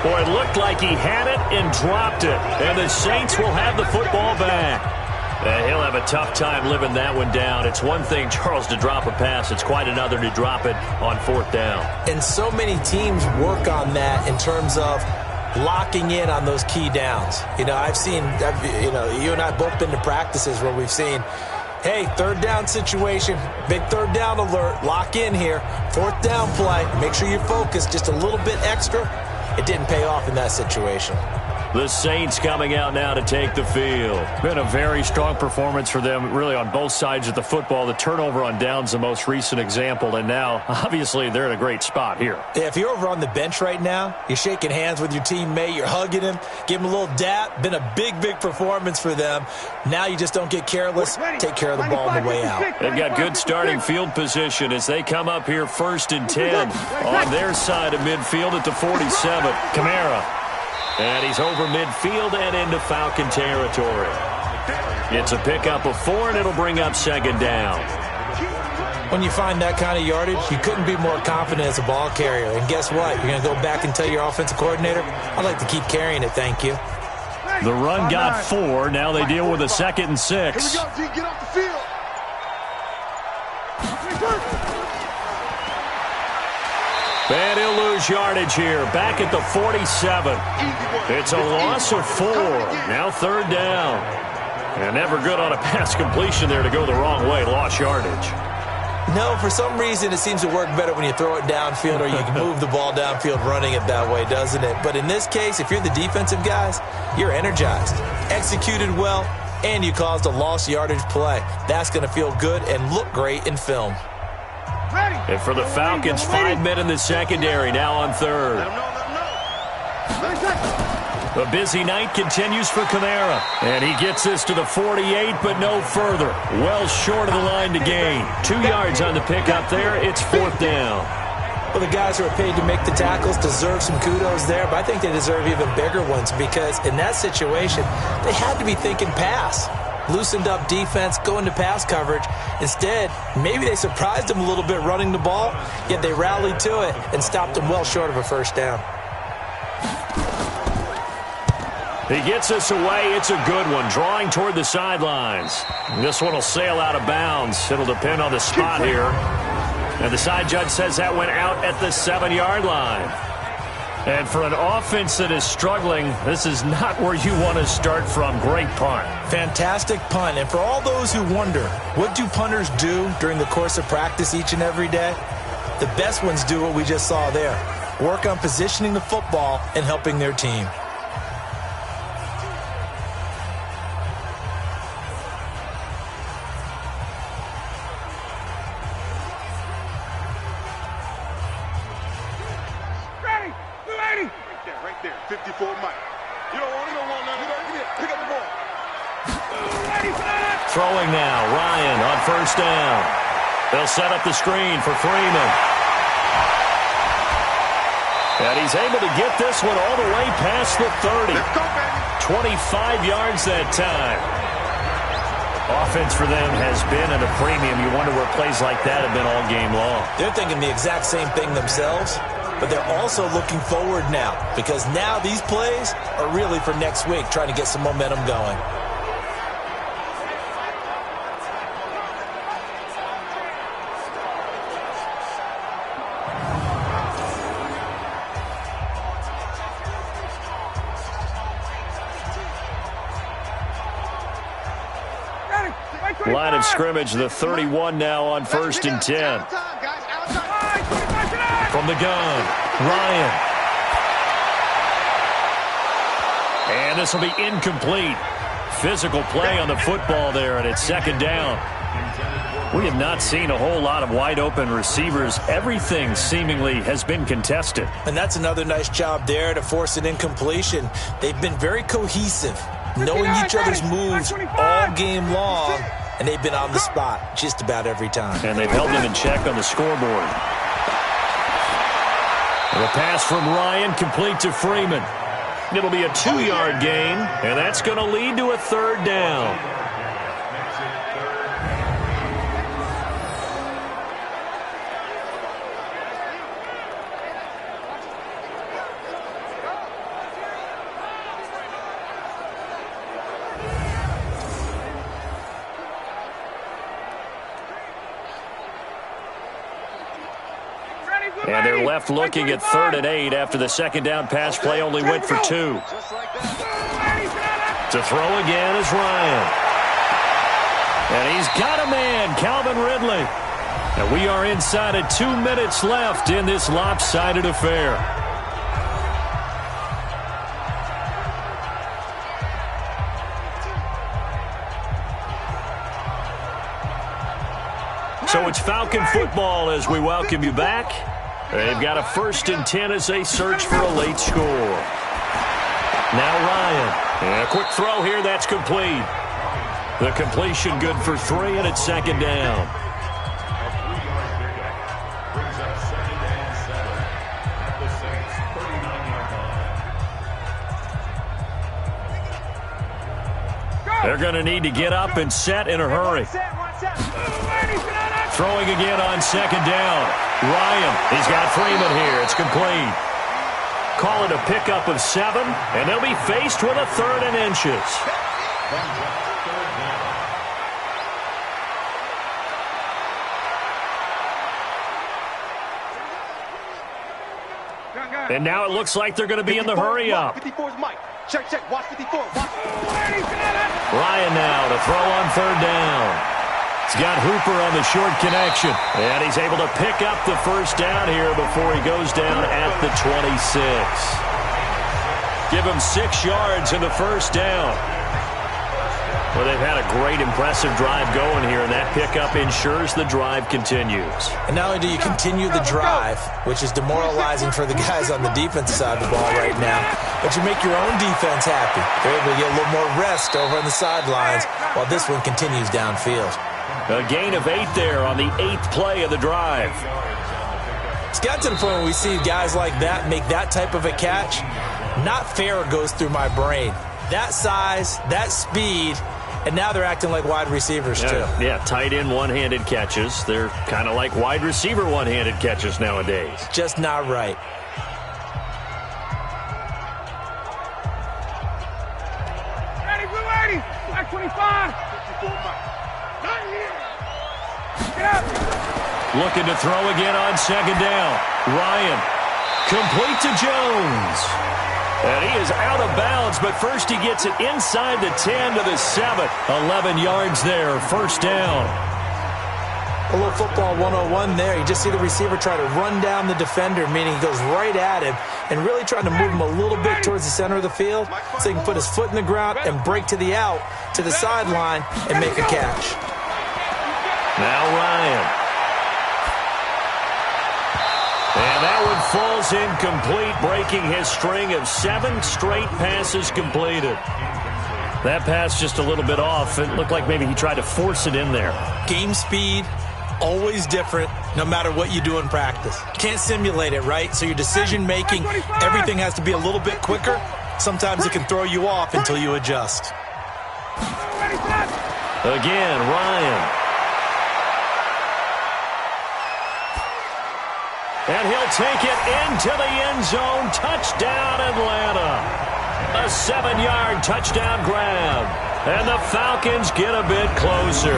Boy, it looked like he had it and dropped it. And the Saints will have the football back. He'll have a tough time living that one down. It's one thing, Charles, to drop a pass. It's quite another to drop it on 4th down. And so many teams work on that in terms of locking in on those key downs. You know, you and I both been to practices where we've seen, hey, 3rd down situation, big 3rd down alert, lock in here, 4th down play, make sure you focus just a little bit extra. It didn't pay off in that situation. The Saints coming out now to take the field. Been a very strong performance for them, really, on both sides of the football. The turnover on downs, the most recent example, and now, obviously, they're in a great spot here. Yeah, if you're over on the bench right now, you're shaking hands with your teammate, you're hugging him, give him a little dap. Been a big, big performance for them. Now you just don't get careless. Take care of the ball on the way out. They've got good starting field position as they come up here 1st and 10 on their side of midfield at the 47. Kamara. And he's over midfield and into Falcon territory. It's a pickup of 4, and it'll bring up 2nd down. When you find that kind of yardage, you couldn't be more confident as a ball carrier. And guess what? You're going to go back and tell your offensive coordinator, I'd like to keep carrying it, thank you. The run got 4. Now they deal with a 2nd and 6. Here we go, G. Get off the field. And he'll lose yardage here. Back at the 47. It's a loss of 4. Now 3rd down. And never good on a pass completion there to go the wrong way. Lost yardage. No, for some reason it seems to work better when you throw it downfield or you can move the ball downfield running it that way, doesn't it? But in this case, if you're the defensive guys, you're energized, executed well, and you caused a lost yardage play. That's going to feel good and look great in film. And for the Falcons, 5 men in the secondary, now on 3rd. A busy night continues for Kamara. And he gets this to the 48, but no further. Well short of the line to gain. 2 yards on the pickup there. It's 4th down. Well, the guys who are paid to make the tackles deserve some kudos there, but I think they deserve even bigger ones because in that situation, they had to be thinking pass. Loosened up defense, going to pass coverage. Instead, maybe they surprised them a little bit running the ball, yet they rallied to it and stopped them well short of a 1st down. He gets this away. It's a good one. Drawing toward the sidelines. This one will sail out of bounds. It'll depend on the spot here. And the side judge says that went out at the 7-yard line. And for an offense that is struggling, this is not where you want to start from. Great punt. Fantastic punt. And for all those who wonder, what do punters do during the course of practice each and every day? The best ones do what we just saw there. Work on positioning the football and helping their team. Right there, 54 Mike. You don't want none of that. Pick up the ball. Throwing now, Ryan on 1st down. They'll set up the screen for Freeman. And he's able to get this one all the way past the 30. 25 yards that time. Offense for them has been at a premium. You wonder where plays like that have been all game long. They're thinking the exact same thing themselves, but they're also looking forward now because now these plays are really for next week, trying to get some momentum going. line of scrimmage, the 31 now on 1st and 10. From the gun, Ryan. And this will be incomplete. Physical play on the football there, and it's 2nd down. We have not seen a whole lot of wide-open receivers. Everything seemingly has been contested. And that's another nice job there to force an incompletion. They've been very cohesive, knowing each other's moves all game long, and they've been on the spot just about every time. And they've held them in check on the scoreboard. And a pass from Ryan, complete to Freeman. It'll be a 2-yard gain, and that's going to lead to a 3rd down. And they're left looking at 3rd and 8 after the 2nd down pass play only went for 2. To throw again is Ryan. And he's got a man, Calvin Ridley. And we are inside of 2 minutes left in this lopsided affair. So it's Falcon football as we welcome you back. They've got a 1st and 10 as they search for a late score. Now Ryan. And a quick throw here, that's complete. The completion good for 3, and it's 2nd down. Brings up 2nd and 7 at the Saints' 39-yard line. They're going to need to get up and set in a hurry. Throwing again on 2nd down. Ryan, he's got Freeman here. It's complete. Call it a pickup of 7, and they'll be faced with a 3rd and inches. And now it looks like they're going to be in the hurry up. 54's Mike. Check, watch 54. Ryan now to throw on 3rd down. He's got Hooper on the short connection. And he's able to pick up the 1st down here before he goes down at the 26. Give him 6 yards in the 1st down. Well, they've had a great, impressive drive going here, and that pickup ensures the drive continues. And not only do you continue the drive, which is demoralizing for the guys on the defensive side of the ball right now, but you make your own defense happy. They're able to get a little more rest over on the sidelines while this one continues downfield. A gain of 8 there on the 8th play of the drive. It's got to the point where we see guys like that make that type of a catch. Not fair goes through my brain. That size, that speed, and now they're acting like wide receivers too. Yeah, tight end one-handed catches. They're kind of like wide receiver one-handed catches nowadays. Just not right. Ready, we're ready. Back 25. Looking to throw again on 2nd down. Ryan, complete to Jones. And he is out of bounds, but first he gets it inside the 10 to the 7. 11 yards there, 1st down. A little football 101 there. You just see the receiver try to run down the defender, meaning he goes right at him and really trying to move him a little bit towards the center of the field so he can put his foot in the ground and break to the out, to the sideline, and make a catch. Now Ryan. And that one falls incomplete, breaking his string of 7 straight passes completed. That pass just a little bit off. It looked like maybe he tried to force it in there. Game speed, always different, no matter what you do in practice. Can't simulate it, right? So your decision-making, everything has to be a little bit quicker. Sometimes it can throw you off until you adjust. Again, Ryan. And he'll take it into the end zone. Touchdown, Atlanta. A 7-yard touchdown grab. And the Falcons get a bit closer.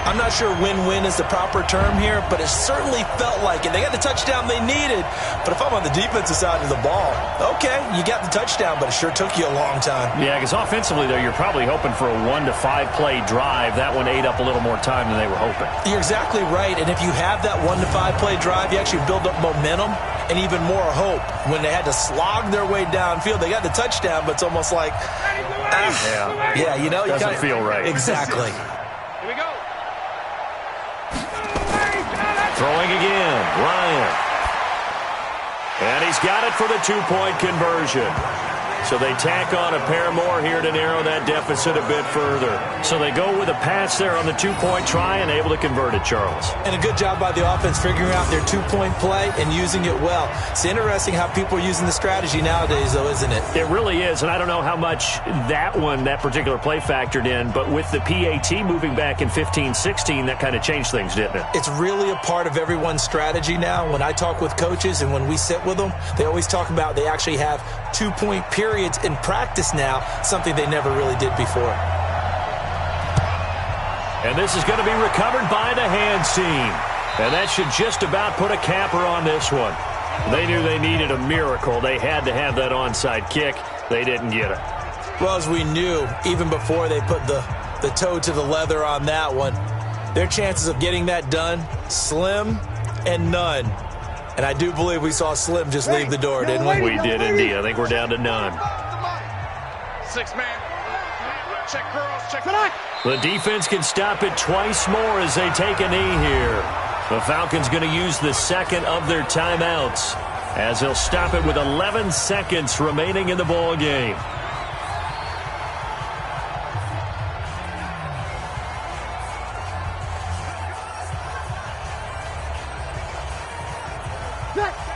I'm not sure win-win is the proper term here, but it certainly felt like it. They got the touchdown they needed, but if I'm on the defensive side of the ball, okay, you got the touchdown, but it sure took you a long time. Yeah, because offensively, though, you're probably hoping for a 1 to 5 play drive. That one ate up a little more time than they were hoping. You're exactly right, and if you have that 1 to 5 play drive, you actually build up momentum and even more hope. When they had to slog their way downfield, they got the touchdown, but it's almost like, you know, you doesn't feel right. Exactly. Here we go. Throwing again, Ryan. And he's got it for the 2-point conversion. So they tack on a pair more here to narrow that deficit a bit further. So they go with a pass there on the 2-point try and able to convert it, Charles. And a good job by the offense figuring out their 2-point play and using it well. It's interesting how people are using the strategy nowadays, though, isn't it? It really is, and I don't know how much that particular play factored in, but with the PAT moving back in 15-16, that kind of changed things, didn't it? It's really a part of everyone's strategy now. When I talk with coaches and when we sit with them, they always talk about they actually have 2-point periods in practice now, something they never really did before. And this is going to be recovered by the hands team. And that should just about put a capper on this one. They knew they needed a miracle. They had to have that onside kick. They didn't get it. Well, as we knew, even before they put the toe to the leather on that one, their chances of getting that done, slim and none. And I do believe we saw Slim just leave the door, didn't we? We did indeed. I think we're down to none. 6-man. Check girls, check. The defense can stop it twice more as they take a knee here. The Falcons going to use the second of their timeouts as they'll stop it with 11 seconds remaining in the ball game.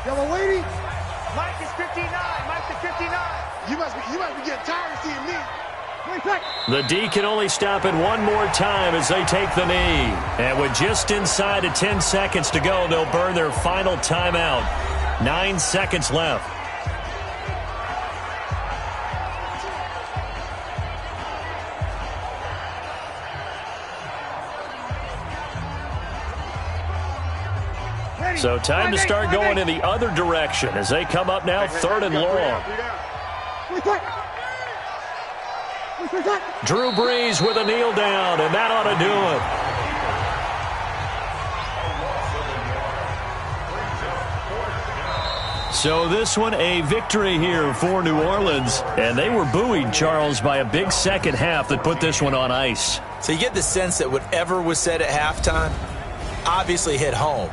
Yellow lady. Mike is 59. Mike is 59. You must be getting tired of seeing me. The D can only stop it one more time as they take the knee. And with just inside of 10 seconds to go, they'll burn their final timeout. 9 seconds left. So time to start going in the other direction as they come up now 3rd and long. Drew Brees with a kneel down, and that ought to do it. So this one a victory here for New Orleans, and they were buoyed, Charles, by a big second half that put this one on ice. So you get the sense that whatever was said at halftime obviously hit home.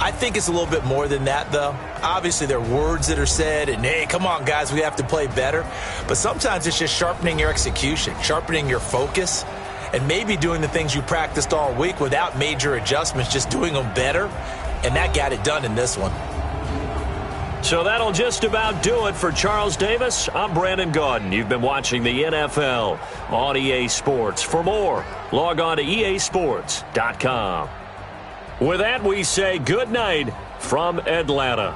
I think it's a little bit more than that, though. Obviously, there are words that are said, and, hey, come on, guys, we have to play better. But sometimes it's just sharpening your execution, sharpening your focus, and maybe doing the things you practiced all week without major adjustments, just doing them better. And that got it done in this one. So that'll just about do it for Charles Davis. I'm Brandon Gaudin. You've been watching the NFL on EA Sports. For more, log on to easports.com. With that, we say good night from Atlanta.